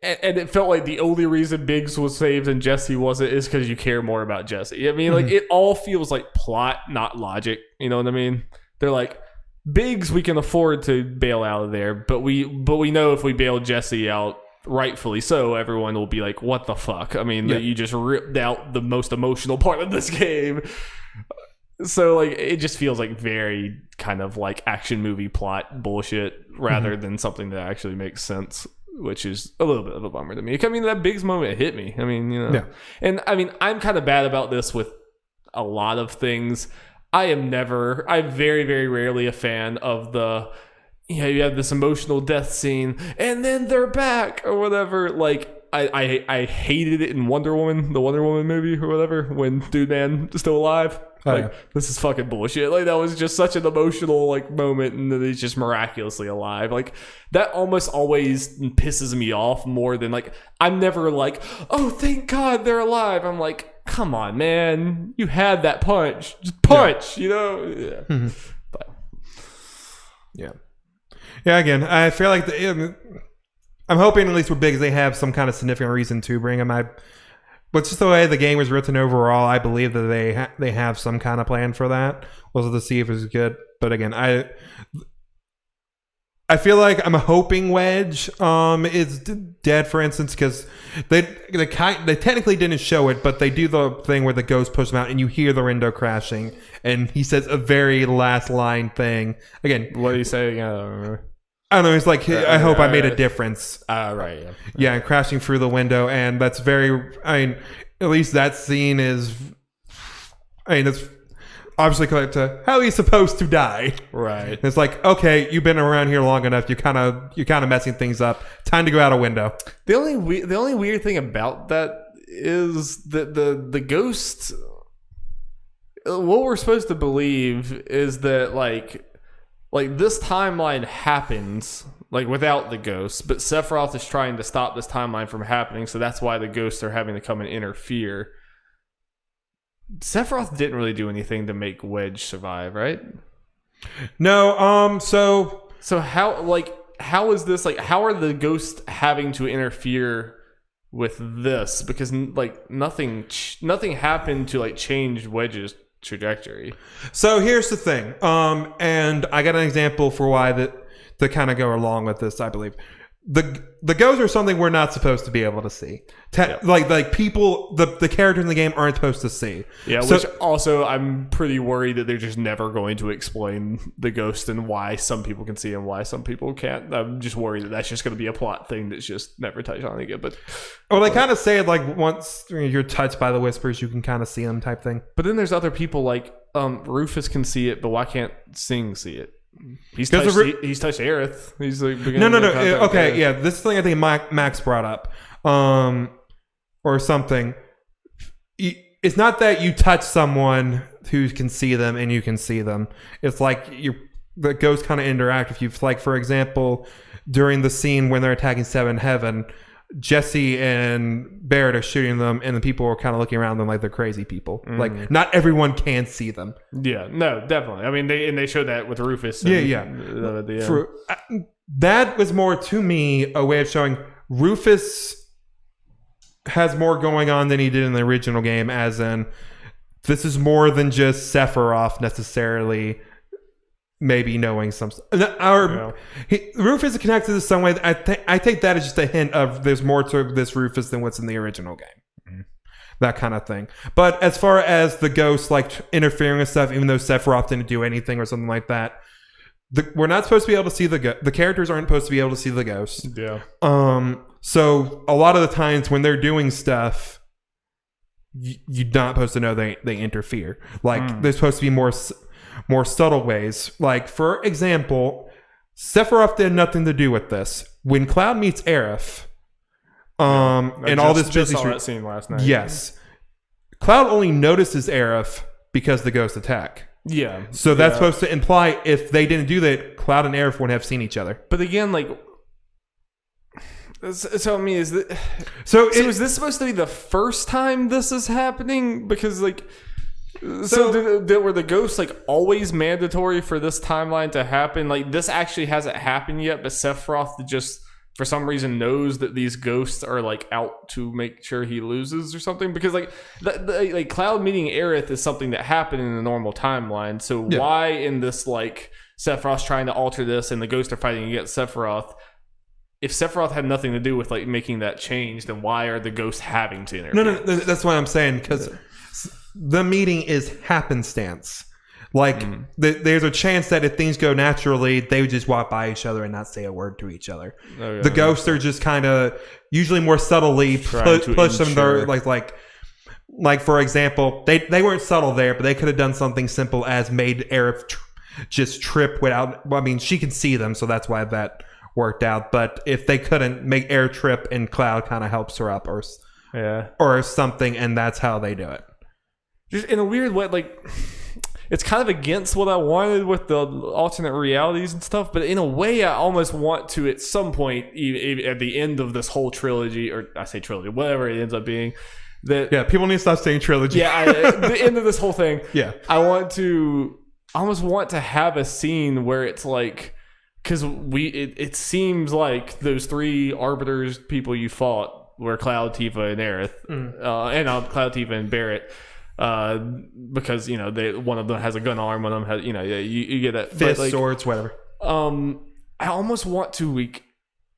B: And it felt like the only reason Biggs was saved and Jesse wasn't is because you care more about Jesse. I mean, like, it all feels like plot, not logic. You know what I mean? They're like, Biggs, we can afford to bail out of there, but we know if we bail Jesse out, rightfully so, everyone will be like, what the fuck? I mean, you just ripped out the most emotional part of this game. So, like, it just feels like very kind of like action movie plot bullshit rather than something that actually makes sense, which is a little bit of a bummer to me. I mean, that Biggs moment hit me. I mean, and I mean, I'm kind of bad about this with a lot of things. I'm very, very rarely a fan of the, you have this emotional death scene and then they're back or whatever. Like, I hated it in Wonder Woman, the Wonder Woman movie or whatever, when Dude Man is still alive. This is fucking bullshit. Like, that was just such an emotional like moment, and then he's just miraculously alive. Like, that almost always pisses me off more than like, I'm never like, oh, thank God they're alive. I'm like, come on, man, you had that punch, just punch, But
A: again, I feel like I'm hoping at least with Biggs they have some kind of significant reason to bring him. But just the way the game was written overall, I believe that they have some kind of plan for that. Also to see if it's good. But again, I feel like I'm hoping Wedge is dead, for instance, because they technically didn't show it, but they do the thing where the ghost pushes him out and you hear the window crashing, and he says a very last line thing. Again,
B: what do you say again? I don't remember.
A: I don't know. It's like, I hope I made a difference.
B: Right.
A: Yeah, and crashing through the window, and that's very. I mean, at least that scene is. I mean, it's obviously connected to how he's supposed to die.
B: Right.
A: And it's like, okay, you've been around here long enough. You're kind of messing things up. Time to go out a window.
B: The only weird thing about that is that the ghost. What we're supposed to believe is that like this timeline happens like without the ghosts, but Sephiroth is trying to stop this timeline from happening, so that's why the ghosts are having to come and interfere. Sephiroth didn't really do anything to make Wedge survive, right?
A: No. So
B: how is this, like, how are the ghosts having to interfere with this? Because like nothing happened to like change Wedge's trajectory.
A: So here's the thing, and I got an example for why that to kind of go along with this. I believe the ghosts are something we're not supposed to be able to see. Like people, the characters in the game aren't supposed to see.
B: Yeah, so, which also I'm pretty worried that they're just never going to explain the ghost and why some people can see and why some people can't. I'm just worried that that's just going to be a plot thing that's just never touched on again. But
A: they kind of say it like once you're touched by the whispers, you can kind of see them type thing.
B: But then there's other people like Rufus can see it, but why can't Sing see it? He's touched Aerith. He's like
A: no. Okay, yeah. This thing I think Max brought up, or something. It's not that you touch someone who can see them and you can see them. It's like the ghosts kind of interact with you. Like, for example, during the scene when they're attacking Seven Heaven, Jesse and Barrett are shooting them, and the people are kind of looking around them like they're crazy people. Like, not everyone can see them.
B: Yeah, no, definitely. I mean, they showed that with Rufus.
A: That was more, to me, a way of showing Rufus has more going on than he did in the original game, as in, this is more than just Sephiroth necessarily maybe knowing some Rufus is connected to some way. I take that as just a hint of there's more to this Rufus than what's in the original game. That kind of thing. But as far as the ghosts like interfering with stuff, even though Sephiroth didn't do anything or something like that, we're not supposed to be able to see the characters aren't supposed to be able to see the ghosts.
B: Yeah.
A: So a lot of the times when they're doing stuff, you're not supposed to know they interfere. Like, they're supposed to be more subtle ways. Like, for example, Sephiroth did nothing to do with this. When Cloud meets Aerith, and all this
B: just saw that scene last night.
A: Yes. Cloud only notices Aerith because the ghost attack.
B: Yeah.
A: So that's supposed to imply if they didn't do that, Cloud and Aerith wouldn't have seen each other.
B: But again, like, so I mean, is this supposed to be the first time this is happening? Because like, were the ghosts like always mandatory for this timeline to happen? Like, this actually hasn't happened yet, but Sephiroth just for some reason knows that these ghosts are like out to make sure he loses or something. Because like like Cloud meeting Aerith is something that happened in the normal timeline. So why in this like Sephiroth's trying to alter this and the ghosts are fighting against Sephiroth? If Sephiroth had nothing to do with like making that change, then why are the ghosts having to interfere?
A: No, that's what I'm saying, because the meeting is happenstance. Like, there's a chance that if things go naturally, they would just walk by each other and not say a word to each other. The ghosts are just kind of usually more subtly push them there, like for example, they weren't subtle there, but they could have done something simple as made Aerith just trip without. Well, I mean, she can see them, so that's why that worked out. But if they couldn't, make Air trip and Cloud kind of helps her up or something, and that's how they do it.
B: Just in a weird way, like, it's kind of against what I wanted with the alternate realities and stuff, but in a way I almost want to at some point at the end of this whole trilogy, or I say trilogy, whatever it ends up being, that
A: people need to stop saying trilogy.
B: The end of this whole thing, I almost want to have a scene where it's like, because it seems like those three arbiters people you fought were Cloud, Tifa, and Aerith, and Cloud, Tifa, and Barrett. Because one of them has a gun arm, one of them has you get that
A: fist, like, swords, whatever.
B: I almost want to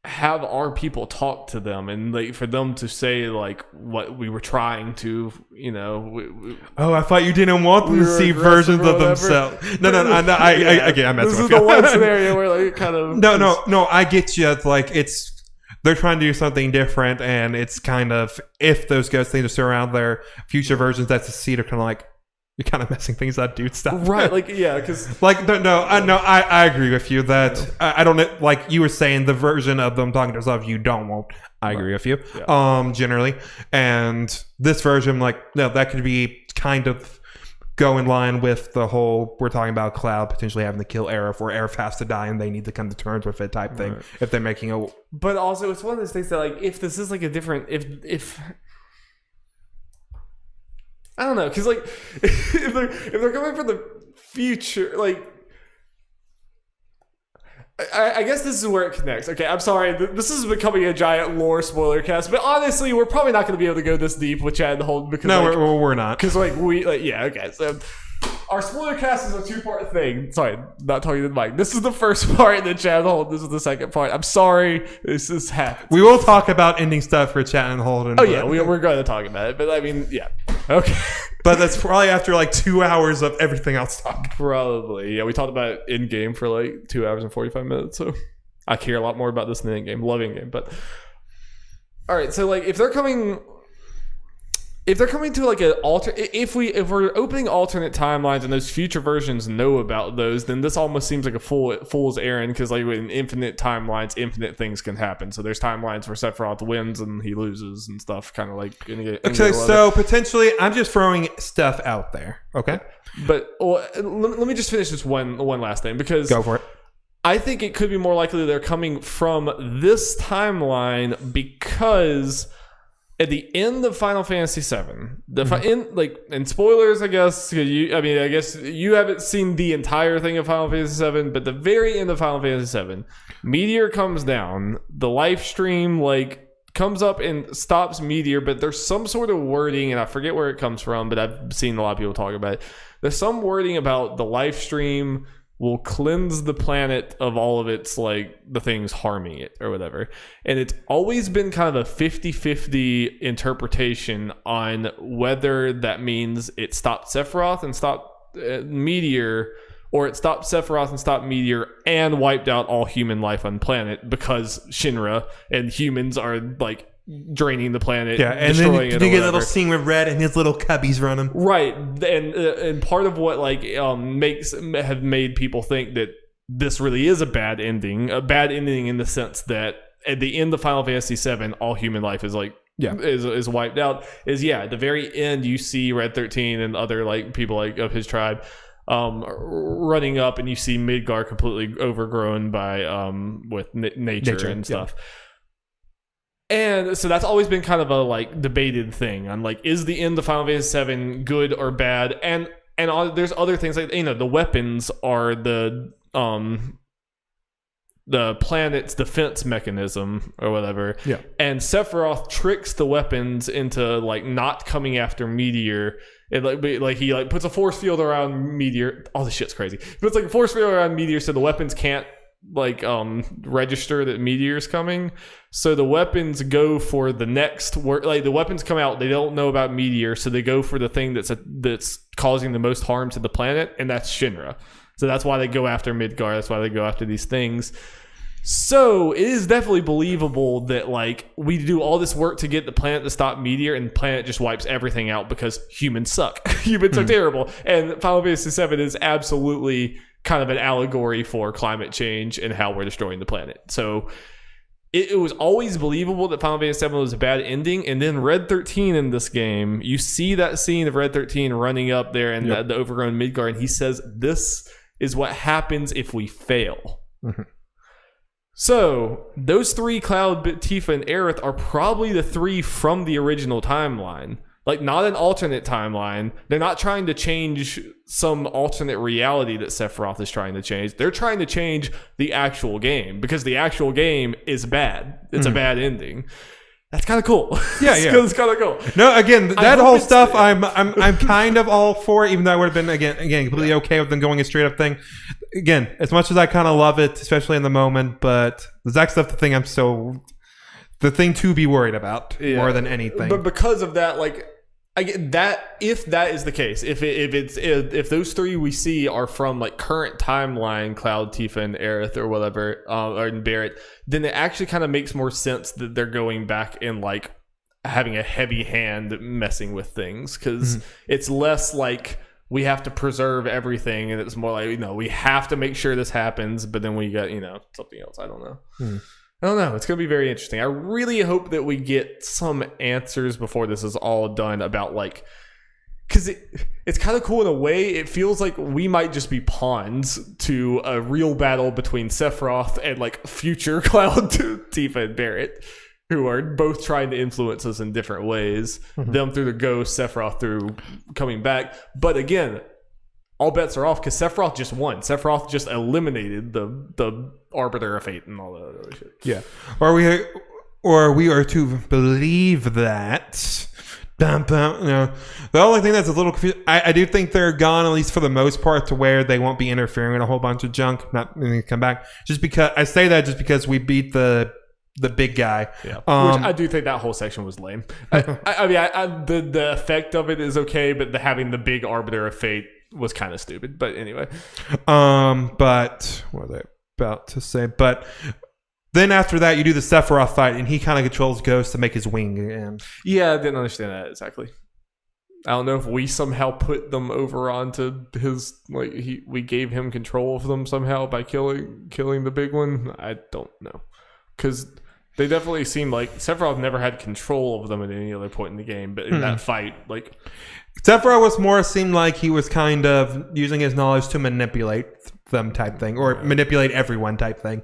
B: have our people talk to them and like for them to say like what we were trying to
A: I thought you didn't want them to see versions of themselves. No, I'm messing
B: this is
A: with
B: the one scenario where like kind of
A: no, I get you. It's like they're trying to do something different, and it's kind of, if those ghosts need to surround their future versions, that's a seed of kind of like, you're kind of messing things up, dude. Stop.
B: Right, like, yeah, because...
A: like, I agree with you that, I don't, like you were saying, the version of them talking to themselves you don't want, I agree with you, generally. And this version, like, no, that could be kind of go in line with the whole, we're talking about Cloud potentially having to kill Aerith, or Aerith has to die and they need to come to terms with it type thing, if they're making a...
B: But also, it's one of those things that, like, if this is like a different... If I don't know, because, like, if they're coming for the future, like... I guess this is where it connects. Okay, I'm sorry. This is becoming a giant lore spoiler cast, but honestly, we're probably not going to be able to go this deep with Chad and Holden because
A: we're not.
B: Because okay. So our spoiler cast is a two-part thing. Sorry, not talking to the mic. This is the first part, and then Chad and Holden. This is the second part. I'm sorry. This is happening.
A: We will talk about ending stuff for Chad and Holden.
B: Oh yeah, we're going to talk about it. But I mean, yeah, okay.
A: But that's probably after like 2 hours of everything else talk.
B: Probably. Yeah, we talked about it in game for like 2 hours and 45 minutes. So I care a lot more about this than in game. Love in game. But all right, so like if they're coming to like an if we're opening alternate timelines and those future versions know about those, then this almost seems like a fool's errand, because like in infinite timelines, infinite things can happen. So there's timelines where Sephiroth wins and he loses and stuff, kind of like
A: okay. So potentially, I'm just throwing stuff out there. Okay,
B: but let me just finish this one last thing, because
A: go for it.
B: I think it could be more likely they're coming from this timeline because at the end of Final Fantasy VII, and spoilers, I guess, because I guess you haven't seen the entire thing of Final Fantasy VII, but the very end of Final Fantasy VII, Meteor comes down, the life stream like comes up and stops Meteor, but there's some sort of wording, and I forget where it comes from, but I've seen a lot of people talk about it. There's some wording about the life stream will cleanse the planet of all of its, like, the things harming it or whatever. And it's always been kind of a 50-50 interpretation on whether that means it stopped Sephiroth and stopped Meteor, or it stopped Sephiroth and stopped Meteor and wiped out all human life on planet, because Shinra and humans are, like, draining the planet.
A: Yeah, and then you get a little scene with Red and his little cubbies running.
B: Right, and part of what have made people think that this really is a bad ending in the sense that at the end of Final Fantasy VII, all human life is is wiped out. At the very end, you see Red 13 and other people of his tribe running up, and you see Midgar completely overgrown by with nature and stuff. And so that's always been kind of a debated thing on is the end of Final Fantasy VII good or bad? And there's other things the weapons are the planet's defense mechanism or whatever. Yeah. And Sephiroth tricks the weapons into not coming after Meteor. And he puts a force field around Meteor. All this shit's crazy. He puts a force field around Meteor so the weapons can't register that Meteor's coming. So the weapons go for the next work. The weapons come out, they don't know about Meteor, so they go for the thing that's causing the most harm to the planet, and that's Shinra. So that's why they go after Midgar. That's why they go after these things. So it is definitely believable that we do all this work to get the planet to stop Meteor, and the planet just wipes everything out because humans suck. Humans are terrible. And Final Fantasy VII is absolutely kind of an allegory for climate change and how we're destroying the planet. So it was always believable that Final Fantasy VII was a bad ending. And then Red 13 in this game, you see that scene of Red 13 running up there and the overgrown Midgar, and he says, "This is what happens if we fail." Mm-hmm. So those three, Cloud, Tifa, and Aerith, are probably the three from the original timeline. Not an alternate timeline. They're not trying to change some alternate reality that Sephiroth is trying to change. They're trying to change the actual game because the actual game is bad. It's a bad ending. That's kind of cool. Yeah, it's kind of cool.
A: No, again, that whole stuff, I'm kind of all for it, even though I would have been again completely okay with them going a straight up thing. Again, as much as I kind of love it, especially in the moment, but the Zack stuff, the thing to be worried about more than anything.
B: But because of that, I get that if that is the case, if those three we see are from current timeline, Cloud, Tifa, and Aerith or whatever, or Barrett, then it actually kind of makes more sense that they're going back and having a heavy hand messing with things, because it's less we have to preserve everything, and it's more we have to make sure this happens, but then we got something else. I don't know. I don't know. It's going to be very interesting. I really hope that we get some answers before this is all done about because it's kind of cool in a way. It feels like we might just be pawns to a real battle between Sephiroth and future Cloud, Tifa, and Barrett, who are both trying to influence us in different ways. Them through the ghost, Sephiroth through coming back. But again, all bets are off because Sephiroth just won. Sephiroth just eliminated the Arbiter of Fate and all that other shit.
A: Yeah. Or we are to believe that. The only thing that's a little confusing, I do think they're gone, at least for the most part, to where they won't be interfering in a whole bunch of junk. Not going to come back. Just because we beat the big guy. Yeah.
B: Which I do think that whole section was lame. The effect of it is okay, but having the big Arbiter of Fate was kind of stupid. But anyway.
A: But what was I about to say? But then after that, you do the Sephiroth fight, and he kind of controls Ghost to make his wing again.
B: Yeah, I didn't understand that exactly. I don't know if we somehow put them over onto his we gave him control of them somehow by killing the big one. I don't know, because they definitely seem like Sephiroth never had control of them at any other point in the game, but in that fight,
A: Sephiroth seemed like he was kind of using his knowledge to manipulate them type thing, or manipulate everyone type thing.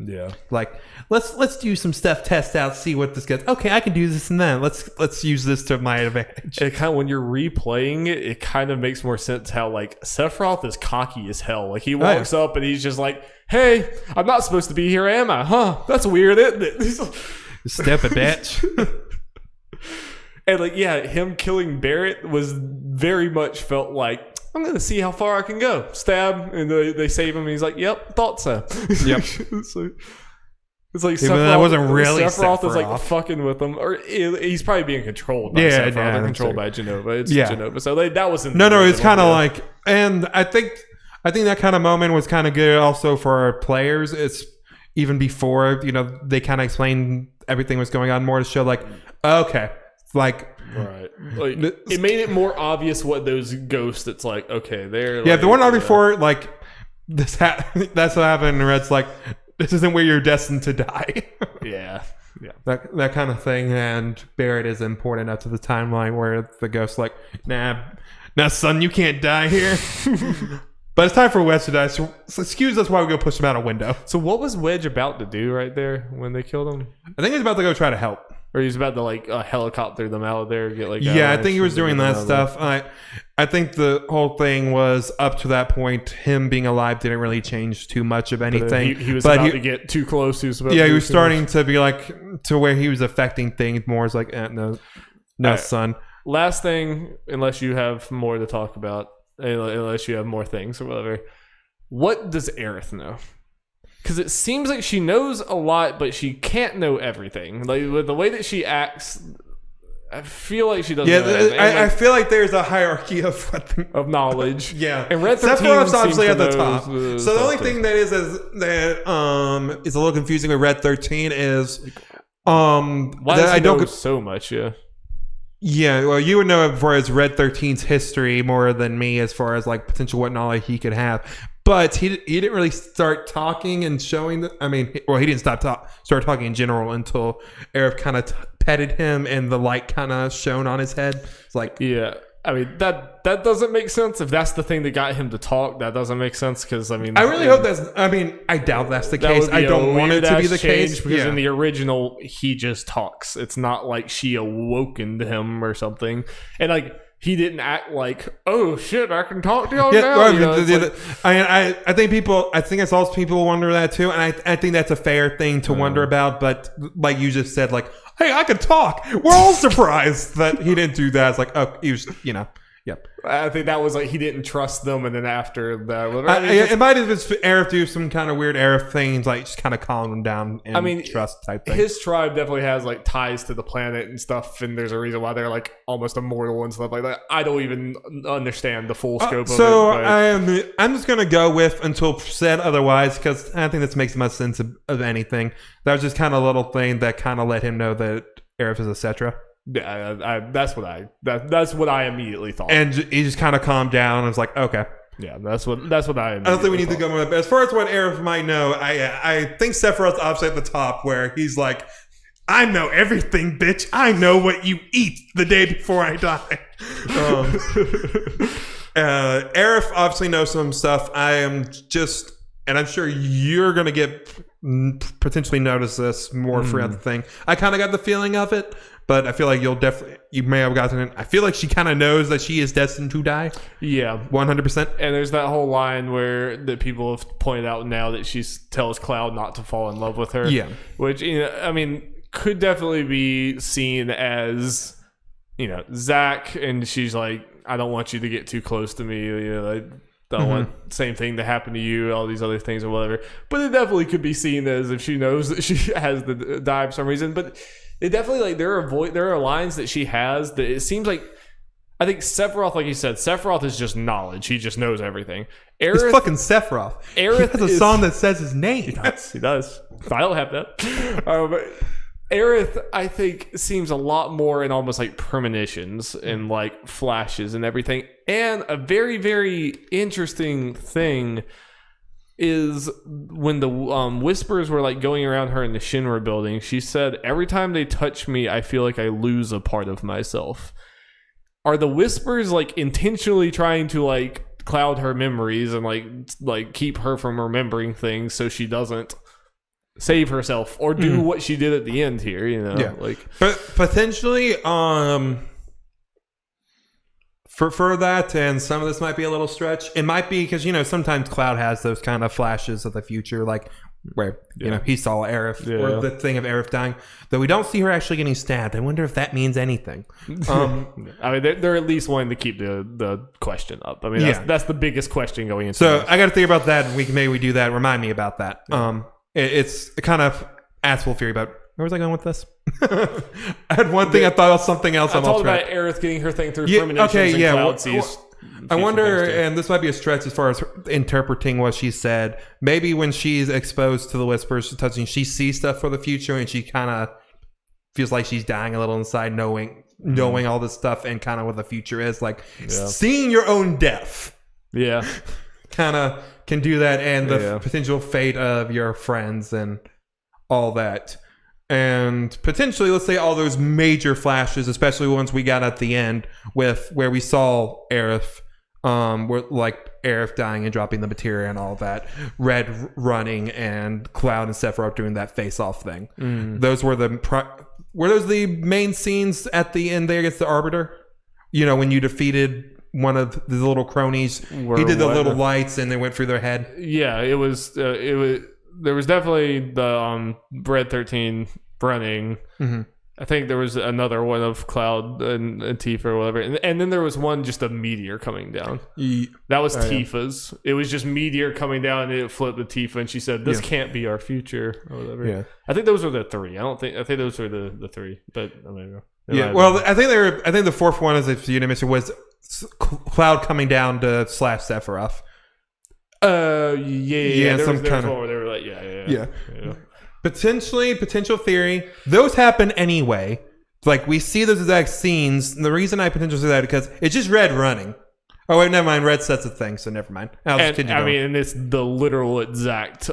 B: Yeah,
A: let's do some stuff, test out, see what this gets. Okay, I can do this and that. Let's use this to my advantage.
B: It kind of, when you're replaying it, it kind of makes more sense how Sephiroth is cocky as hell. He walks up and he's just "Hey, I'm not supposed to be here, am I? Huh? That's weird, isn't it?"
A: Step it, bitch.
B: And him killing Barrett was very much felt I'm going to see how far I can go. Stab, and they save him, and he's "Yep, thought so." Yep. It's Sephiroth,
A: that wasn't really
B: Sephiroth is fucking with him, or he's probably being controlled by Sephiroth. They're controlled by Genova. It's Genova. So that wasn't.
A: No. It's kind of and I think that kind of moment was kind of good also for our players. It's even before, they kind of explained everything was going on more to show like, okay, like,
B: right, like it made it more obvious what those ghosts. It's like, okay, they're
A: the one on before, like that's what happened. And Red's like, this isn't where you're destined to die.
B: yeah,
A: that kind of thing. And Barrett is important enough to the timeline where the ghost's like, nah, son, you can't die here. But it's time for Wedge to die, so excuse us while we go push him out a window.
B: So what was Wedge about to do right there when they killed him?
A: I think he's about to go try to help.
B: Or he's about to like helicopter them out of there, get like
A: I think he was doing that stuff. I think the whole thing was up to that point. Him being alive didn't really change too much of anything.
B: He was about to get too close. He was
A: starting to be like to where he was affecting things more. It's like no, son.
B: Last thing, unless you have more to talk about, unless you have more things or whatever. What does Aerith know? Because it seems like she knows a lot, but she can't know everything. Like with the way that she acts, I feel like she doesn't. know
A: I feel like there's a hierarchy of
B: knowledge.
A: Yeah,
B: and Red 13
A: Sephiroth's obviously at the top.
B: So
A: the only thing that is a little confusing with Red 13 is
B: why does he know so much?
A: Yeah, well, you would know it for his Red 13's history more than me as far as like potential what knowledge he could have. But he didn't really start talking and showing he didn't start talking in general until Aerith kind of petted him and the light kind of shone on his head. It's like,
B: yeah. I mean, that doesn't make sense. If that's the thing that got him to talk, that doesn't make sense because, I
A: really hope I doubt that's the case. I don't want it to be the case.
B: Because in the original, he just talks. It's not like she awokened him or something. And, like, he didn't act like, oh, shit, I can talk to y'all now.
A: I think it's also people wonder that too. And I think that's a fair thing to wonder about. But like you just said, like, hey, I can talk. We're all surprised that he didn't do that. It's like, oh, he was, Yep.
B: I think that was like he didn't trust them, and then after that,
A: it might have been Aerith do some kind of weird Aerith things, like just kind of calm them down and trust type thing.
B: His tribe definitely has like ties to the planet and stuff, and there's a reason why they're like almost immortal and stuff like that. I don't even understand the full scope of it.
A: So I'm just gonna go with until said otherwise, because I think this makes the most sense of anything. That was just kind of a little thing that kind of let him know that Aerith is etc.
B: Yeah, that's what I immediately thought,
A: and he just kind of calmed down and was like, "Okay,
B: yeah, that's what I."
A: I don't think we need to go more. But as far as what Aerith might know, I think Sephiroth's obviously at the top, where he's like, "I know everything, bitch. I know what you eat the day before I die." Aerith obviously knows some stuff. And I'm sure you're gonna get potentially notice this more throughout the thing. I kind of got the feeling of it. But I feel like you may have gotten it. I feel like she kind of knows that she is destined to die.
B: Yeah.
A: 100%.
B: And there's that whole line where that people have pointed out now that she tells Cloud not to fall in love with her.
A: Yeah.
B: Which, could definitely be seen as, Zach, and she's like, I don't want you to get too close to me. I don't want the same thing to happen to you, all these other things or whatever. But it definitely could be seen as if she knows that she has to die for some reason. But it definitely, like, there are lines that she has that it seems like, I think Sephiroth, like you said, Sephiroth is just knowledge. He just knows everything.
A: It's fucking Sephiroth.
B: Aerith
A: has a song that says his name.
B: He does. I don't have that. But Aerith, I think, seems a lot more in almost like premonitions and like flashes and everything. And a very, very interesting thing is when the whispers were like going around her in the Shinra building, she said, every time they touch me, I feel like I lose a part of myself. Are the whispers like intentionally trying to like cloud her memories and like keep her from remembering things so she doesn't save herself or do what she did at the end here,
A: Yeah. But potentially for that, and some of this might be a little stretch. It might be because sometimes Cloud has those kind of flashes of the future, like where he saw Aerith or the thing of Aerith dying, though we don't see her actually getting stabbed. I wonder if that means anything.
B: They're at least wanting to keep the question up. That's the biggest question going into.
A: So I got to think about that, and maybe do that. Remind me about that. It's kind of asshole theory about. Where was I going with this? I had one thing. I thought of something else.
B: I thought about Aerith getting her thing through premonitions and Cloud sees
A: I wonder,
B: things,
A: and this might be a stretch as far as interpreting what she said. Maybe when she's exposed to the whispers touching, she sees stuff for the future, and she kind of feels like she's dying a little inside, knowing all this stuff and kind of what the future is like. Seeing your own death, kind of can do that, and the potential fate of your friends and all that. And potentially, let's say all those major flashes, especially ones we got at the end with where we saw Aerith, Aerith dying and dropping the materia and all that, Red running and Cloud and Sephiroth doing that face-off thing. Those were the main scenes at the end there against the Arbiter. You know, when you defeated one of the little cronies, he did the little lights and they went through their head. Yeah, it was. There was definitely the Red 13 running. I think there was another one of Cloud and Tifa or whatever. And then there was one just a meteor coming down. That was Tifa's. It was just meteor coming down and it flipped to Tifa and she said, this can't be our future or whatever. Yeah. I think those were the three. I think those were the three. But I mean, I think the fourth one, as if you didn't mention, was Cloud coming down to slash Sephiroth. Yeah. Some kind of. They were like, yeah. Potential theory. Those happen anyway. Like we see those exact scenes. And the reason I potentially say that because it's just Red running. Oh wait, never mind. Red sets a thing, so never mind. And it's the literal exact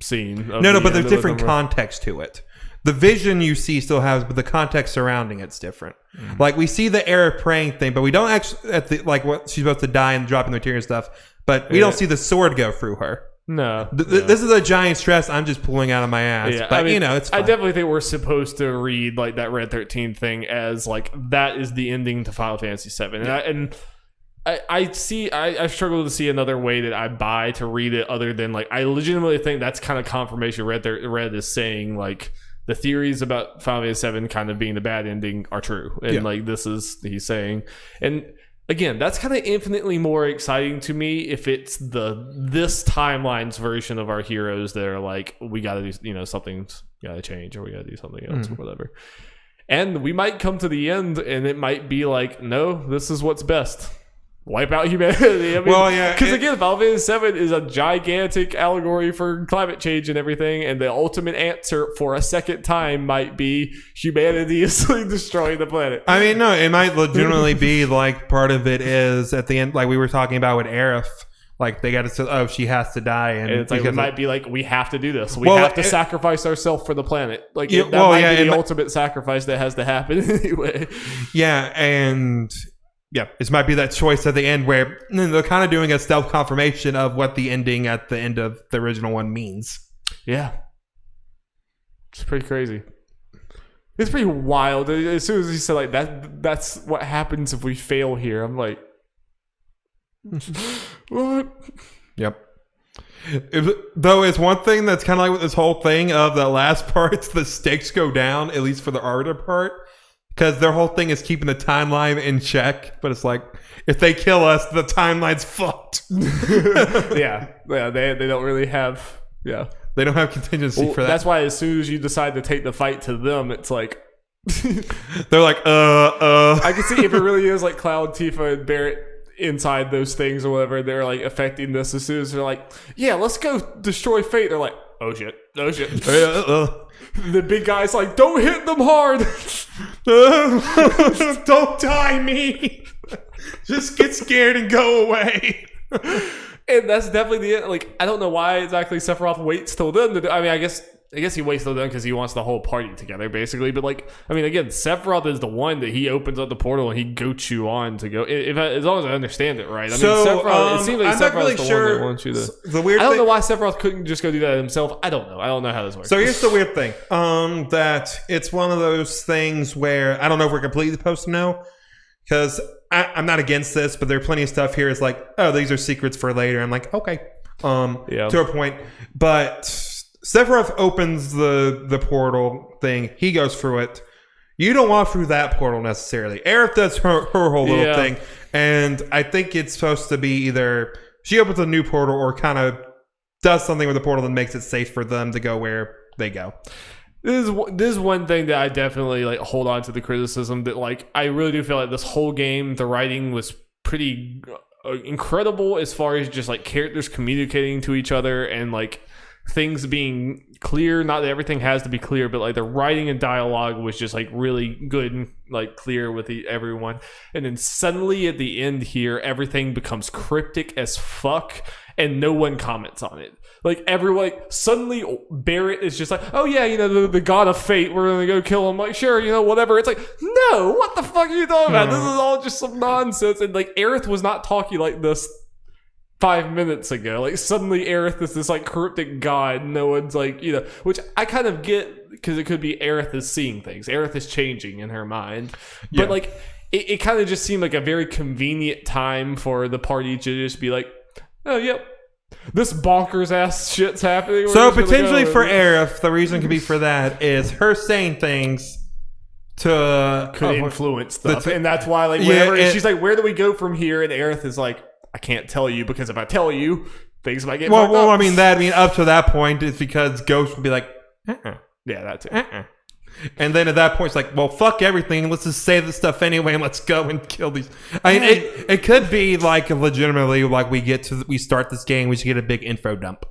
A: scene. But there's different context to it. The vision you see still has, but the context surrounding it's different. Like we see the Aerith praying thing, but we don't actually what she's supposed to die and dropping the material stuff. But we don't see the sword go through her. No. This is a giant stress I'm just pulling out of my ass. Yeah, but, it's fine. I definitely think we're supposed to read like that Red 13 thing as like that is the ending to Final Fantasy VII. And I struggle to see another way that I buy to read it other than like I legitimately think that's kind of confirmation Red is saying like the theories about Final Fantasy VII kind of being the bad ending are true. And like this is he's saying. And again, that's kind of infinitely more exciting to me if it's this timeline's version of our heroes that are like, we gotta do, something's gotta change or we gotta do something else or whatever. And we might come to the end and it might be like, no, this is what's best. Wipe out humanity. Because again, Final Fantasy VII is a gigantic allegory for climate change and everything, and the ultimate answer for a second time might be humanity is destroying the planet. I mean, no, it might legitimately be like part of it is at the end, like we were talking about with Aerith, like they got to say, she has to die, and it's like it might be like we have to do this. We have to sacrifice ourselves for the planet. Like that might be the ultimate sacrifice that has to happen anyway. Yeah, and. Yeah, this might be that choice at the end where they're kind of doing a stealth confirmation of what the ending at the end of the original one means. Yeah. It's pretty crazy. It's pretty wild. As soon as he said like that's what happens if we fail here. I'm like, what? Yep. Though it's one thing that's kind of like with this whole thing of the last part, the stakes go down, at least for the Arbiter part. Because their whole thing is keeping the timeline in check, but it's like if they kill us, the timeline's fucked. They don't really have they don't have contingency for that. That's why as soon as you decide to take the fight to them, it's like they're like I can see if it really is like Cloud, Tifa, and Barrett inside those things or whatever, they're like affecting this. As soon as they're like, yeah, let's go destroy Fate, they're like, oh shit. The big guy's like, don't hit them hard. Don't tie me. Just get scared and go away. And that's definitely the end. Like, I don't know why exactly Sephiroth waits till then to do. I mean, I guess he waits till then because he wants the whole party together, basically. But like, I mean, again, Sephiroth is the one that he opens up the portal and he goats you on to go. As long as I understand it right. I mean, Sephiroth. It seems like Sephiroth's the one that wants you to. I don't know why Sephiroth couldn't just go do that himself. I don't know. I don't know how this works. So here's the weird thing. That it's one of those things where I don't know if we're completely supposed to know because I'm not against this, but there are plenty of stuff here. It's like, oh, these are secrets for later. I'm like, okay, to a point, but. Sephiroth opens the portal thing. He goes through it. You don't walk through that portal necessarily. Aerith does her whole little thing. And I think it's supposed to be either she opens a new portal or kind of does something with the portal that makes it safe for them to go where they go. This is one thing that I definitely like hold on to the criticism that like I really do feel like this whole game, the writing was pretty
B: incredible as far as just like characters communicating to each other and like things being clear. Not that everything has to be clear, but like the writing and dialogue was just like really good and like clear with everyone. And then suddenly at the end here, everything becomes cryptic as fuck and no one comments on it. Like everyone, suddenly Barrett is just like, oh yeah, you know, the god of fate, we're gonna go kill him. Like, sure, you know, whatever. It's like, no, what the fuck are you talking about? This is all just some nonsense. And like Aerith was not talking like this 5 minutes ago. Like suddenly Aerith is this like cryptic god. No one's like, you know, which I kind of get because it could be Aerith is seeing things. Aerith is changing in her mind. Yeah. But like it kind of just seemed like a very convenient time for the party to just be like, oh, yep. This bonkers ass shit's happening.
A: So potentially for Aerith, the reason could be for that is her saying things to
B: could influence stuff, and that's why like whenever she's like, "Where do we go from here?" and Aerith is like, "I can't tell you because if I tell you, things might get fucked up."
A: I mean up to that point, it's because Ghost would be like,
B: yeah, that's it.
A: And then at that point, it's like, well, fuck everything. Let's just say this stuff anyway, and let's go and kill these. I mean, it could be like legitimately like we start this game, we should get a big info dump,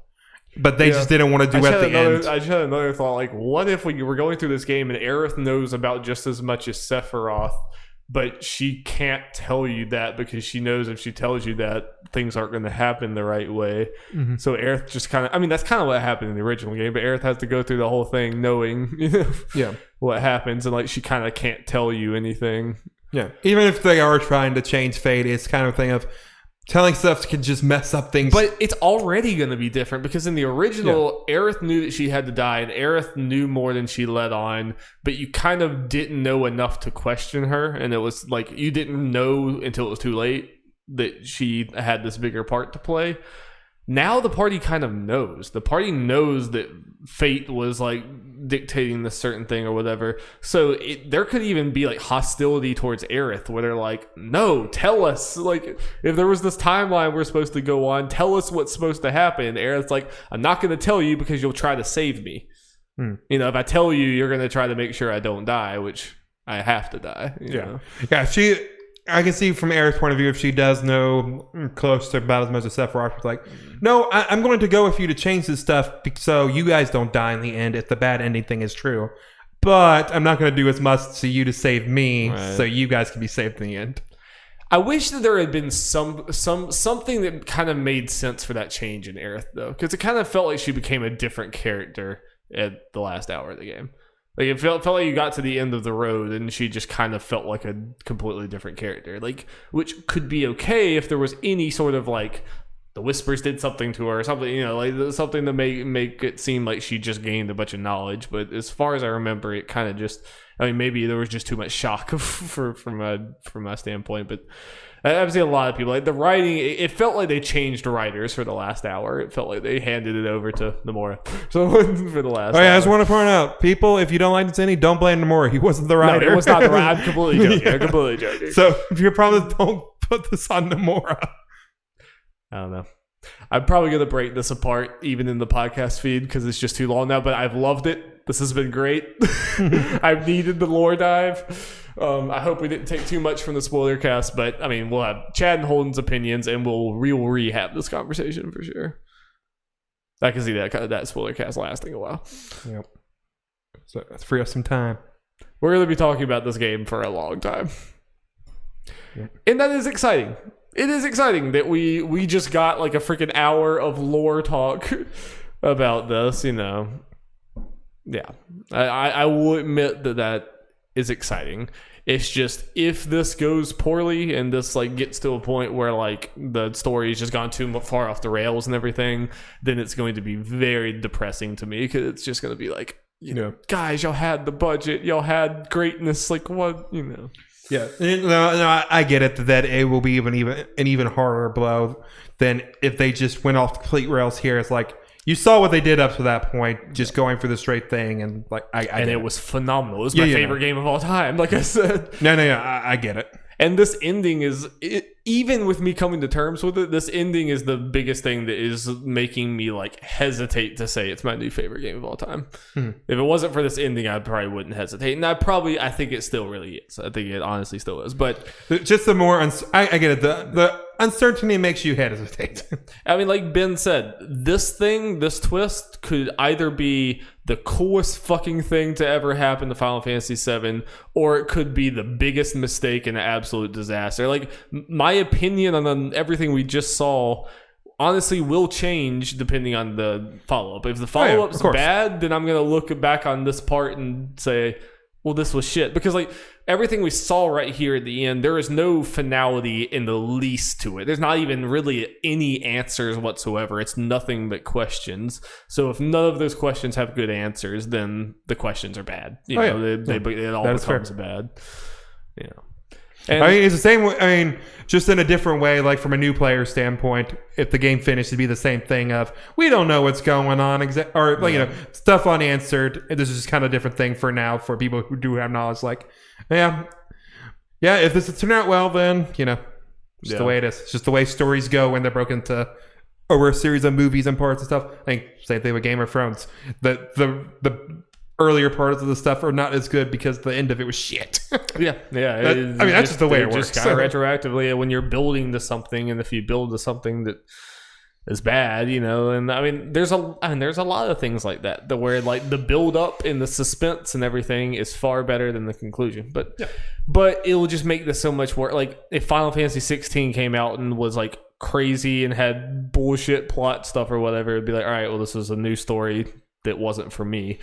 A: but they just didn't want to do it at the end.
B: I just had another thought, like, what if we were going through this game and Aerith knows about just as much as Sephiroth, but she can't tell you that because she knows if she tells you that, things aren't going to happen the right way. Mm-hmm. So Aerith just kind of, I mean, that's kind of what happened in the original game, but Aerith has to go through the whole thing knowing what happens, and like she kind of can't tell you anything.
A: Yeah. Even if they are trying to change fate, it's kind of a thing of telling stuff can just mess up things.
B: But it's already going to be different because in the original, Aerith knew that she had to die, and Aerith knew more than she let on, but you kind of didn't know enough to question her, and it was like you didn't know until it was too late that she had this bigger part to play. Now the party kind of knows. The party knows that fate was like dictating this certain thing or whatever. So there could even be like hostility towards Aerith where they're like, no, tell us. Like if there was this timeline we're supposed to go on, tell us what's supposed to happen. Aerith's like, I'm not going to tell you because you'll try to save me. You know, if I tell you, you're going to try to make sure I don't die, which I have to die. You know?
A: Yeah, I can see from Aerith's point of view, if she does know close to about as much as Sephiroth, she's like, no, I'm going to go with you to change this stuff so you guys don't die in the end if the bad ending thing is true. But I'm not going to do as much to you to save me so you guys can be saved in the end.
B: I wish that there had been something that kind of made sense for that change in Aerith, though, because it kind of felt like she became a different character at the last hour of the game. Like it felt like you got to the end of the road and she just kind of felt like a completely different character. Like, which could be okay if there was any sort of like the whispers did something to her or something, you know, like something to make it seem like she just gained a bunch of knowledge. But as far as I remember, it kind of just, I mean, maybe there was just too much shock from my standpoint, but I've seen a lot of people like the writing. It felt like they changed writers for the last hour. It felt like they handed it over to Nomura for the last.
A: Oh yeah,
B: hour.
A: I just want to point out, people, if you don't like this ending, don't blame Nomura. He wasn't the writer.
B: No, it was not the writer. I'm completely joking. I'm completely joking.
A: So if your problem is, don't put this on Nomura.
B: I don't know. I'm probably going to break this apart even in the podcast feed because it's just too long now, but I've loved it. This has been great. I've needed the lore dive. I hope we didn't take too much from the Spoilercast, but I mean, we'll have Chad and Holden's opinions and we'll rehab this conversation for sure. I can see that Spoilercast lasting a while.
A: Yep. So let's free up some time.
B: We're going to be talking about this game for a long time. Yep. And that is exciting. It is exciting that we just got like a freaking hour of lore talk about this, you know. Yeah. I will admit that is exciting. It's just if this goes poorly and this like gets to a point where like the story has just gone too far off the rails and everything, then it's going to be very depressing to me because it's just going to be like, you know, guys, y'all had the budget, y'all had greatness, like what, you know.
A: Yeah, no, I get it that it will be an even harder blow than if they just went off complete rails here. It's like you saw what they did up to that point, just going for the straight thing, and like
B: it was phenomenal. It was my favorite game of all time. Like I said,
A: no, I get it.
B: And this ending is, even with me coming to terms with it, this ending is the biggest thing that is making me like hesitate to say it's my new favorite game of all time. If it wasn't for this ending, I probably wouldn't hesitate. And I think it still really is. I think it honestly still is. But
A: just the more, I get it. uncertainty makes you hesitate.
B: I mean, like Ben said, this twist could either be the coolest fucking thing to ever happen to Final Fantasy VII, or it could be the biggest mistake and an absolute disaster. Like, my opinion on everything we just saw honestly will change depending on the follow-up. If the follow-up's bad, then I'm going to look back on this part and say, well, this was shit. Because, like, everything we saw right here at the end, there is no finality in the least to it. There's not even really any answers whatsoever. It's nothing but questions. So if none of those questions have good answers, then the questions are bad. It all becomes bad. You know. And
A: I mean, it's the same way. I mean, just in a different way, like from a new player standpoint, if the game finished, it'd be the same thing of, we don't know what's going on, or like, you know, stuff unanswered. This is just kind of a different thing for now for people who do have knowledge. Like, yeah, if this turned out well, then, you know, just the way it is. It's just the way stories go when they're broken into over a series of movies and parts and stuff. I think same thing with Game of Thrones. The earlier parts of the stuff are not as good because the end of it was shit.
B: Yeah.
A: I mean, that's just the way it works.
B: Just kind of retroactively, when you're building to something, and if you build to something that is bad, you know, and I mean, there's a lot of things like that, where like the build up and the suspense and everything is far better than the conclusion. But it will just make this so much more. Like, if Final Fantasy 16 came out and was like crazy and had bullshit plot stuff or whatever, it'd be like, all right, well, this is a new story that wasn't for me.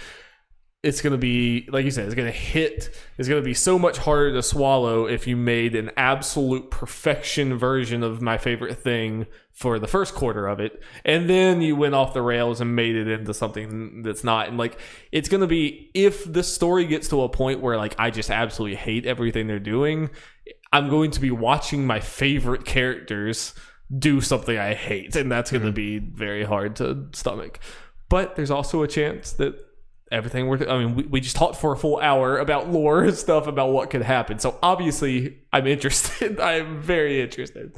B: It's going to be, like you said, it's going to be so much harder to swallow if you made an absolute perfection version of my favorite thing for the first quarter of it, and then you went off the rails and made it into something that's not. And like, it's going to be, if this story gets to a point where like I just absolutely hate everything they're doing, I'm going to be watching my favorite characters do something I hate, and that's going to be very hard to stomach. But there's also a chance that everything we just talked for a full hour about lore and stuff about what could happen. So obviously I'm interested. I'm very interested.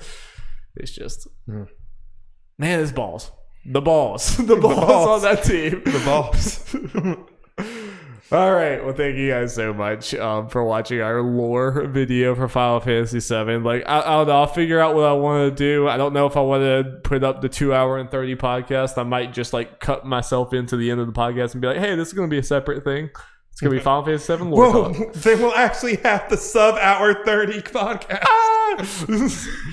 B: It's just, man, it's balls. The balls on that team.
A: The balls.
B: All right. Well, thank you guys so much for watching our lore video for Final Fantasy VII. Like, I don't know. I'll figure out what I want to do. I don't know if I want to put up the 2 hour and 30 podcast. I might just like cut myself into the end of the podcast and be like, hey, this is going to be a separate thing. It's going to be Final Fantasy VII lore talk.
A: They will actually have the sub-hour 30 podcast.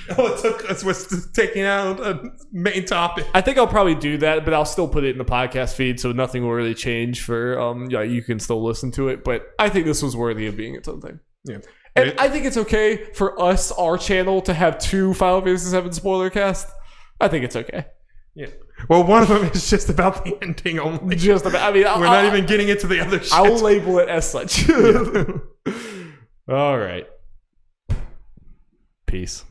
A: It was taking out a main topic.
B: I think I'll probably do that, but I'll still put it in the podcast feed, so nothing will really change for, you can still listen to it. But I think this was worthy of being its own thing.
A: Yeah.
B: And I think it's okay for us, our channel, to have 2 Final Fantasy VII Spoilercast. I think it's okay.
A: Yeah. Well, one of them is just about the ending only.
B: Just about. I mean,
A: we're not even getting into the other shit.
B: I'll label it as such. All right. Peace.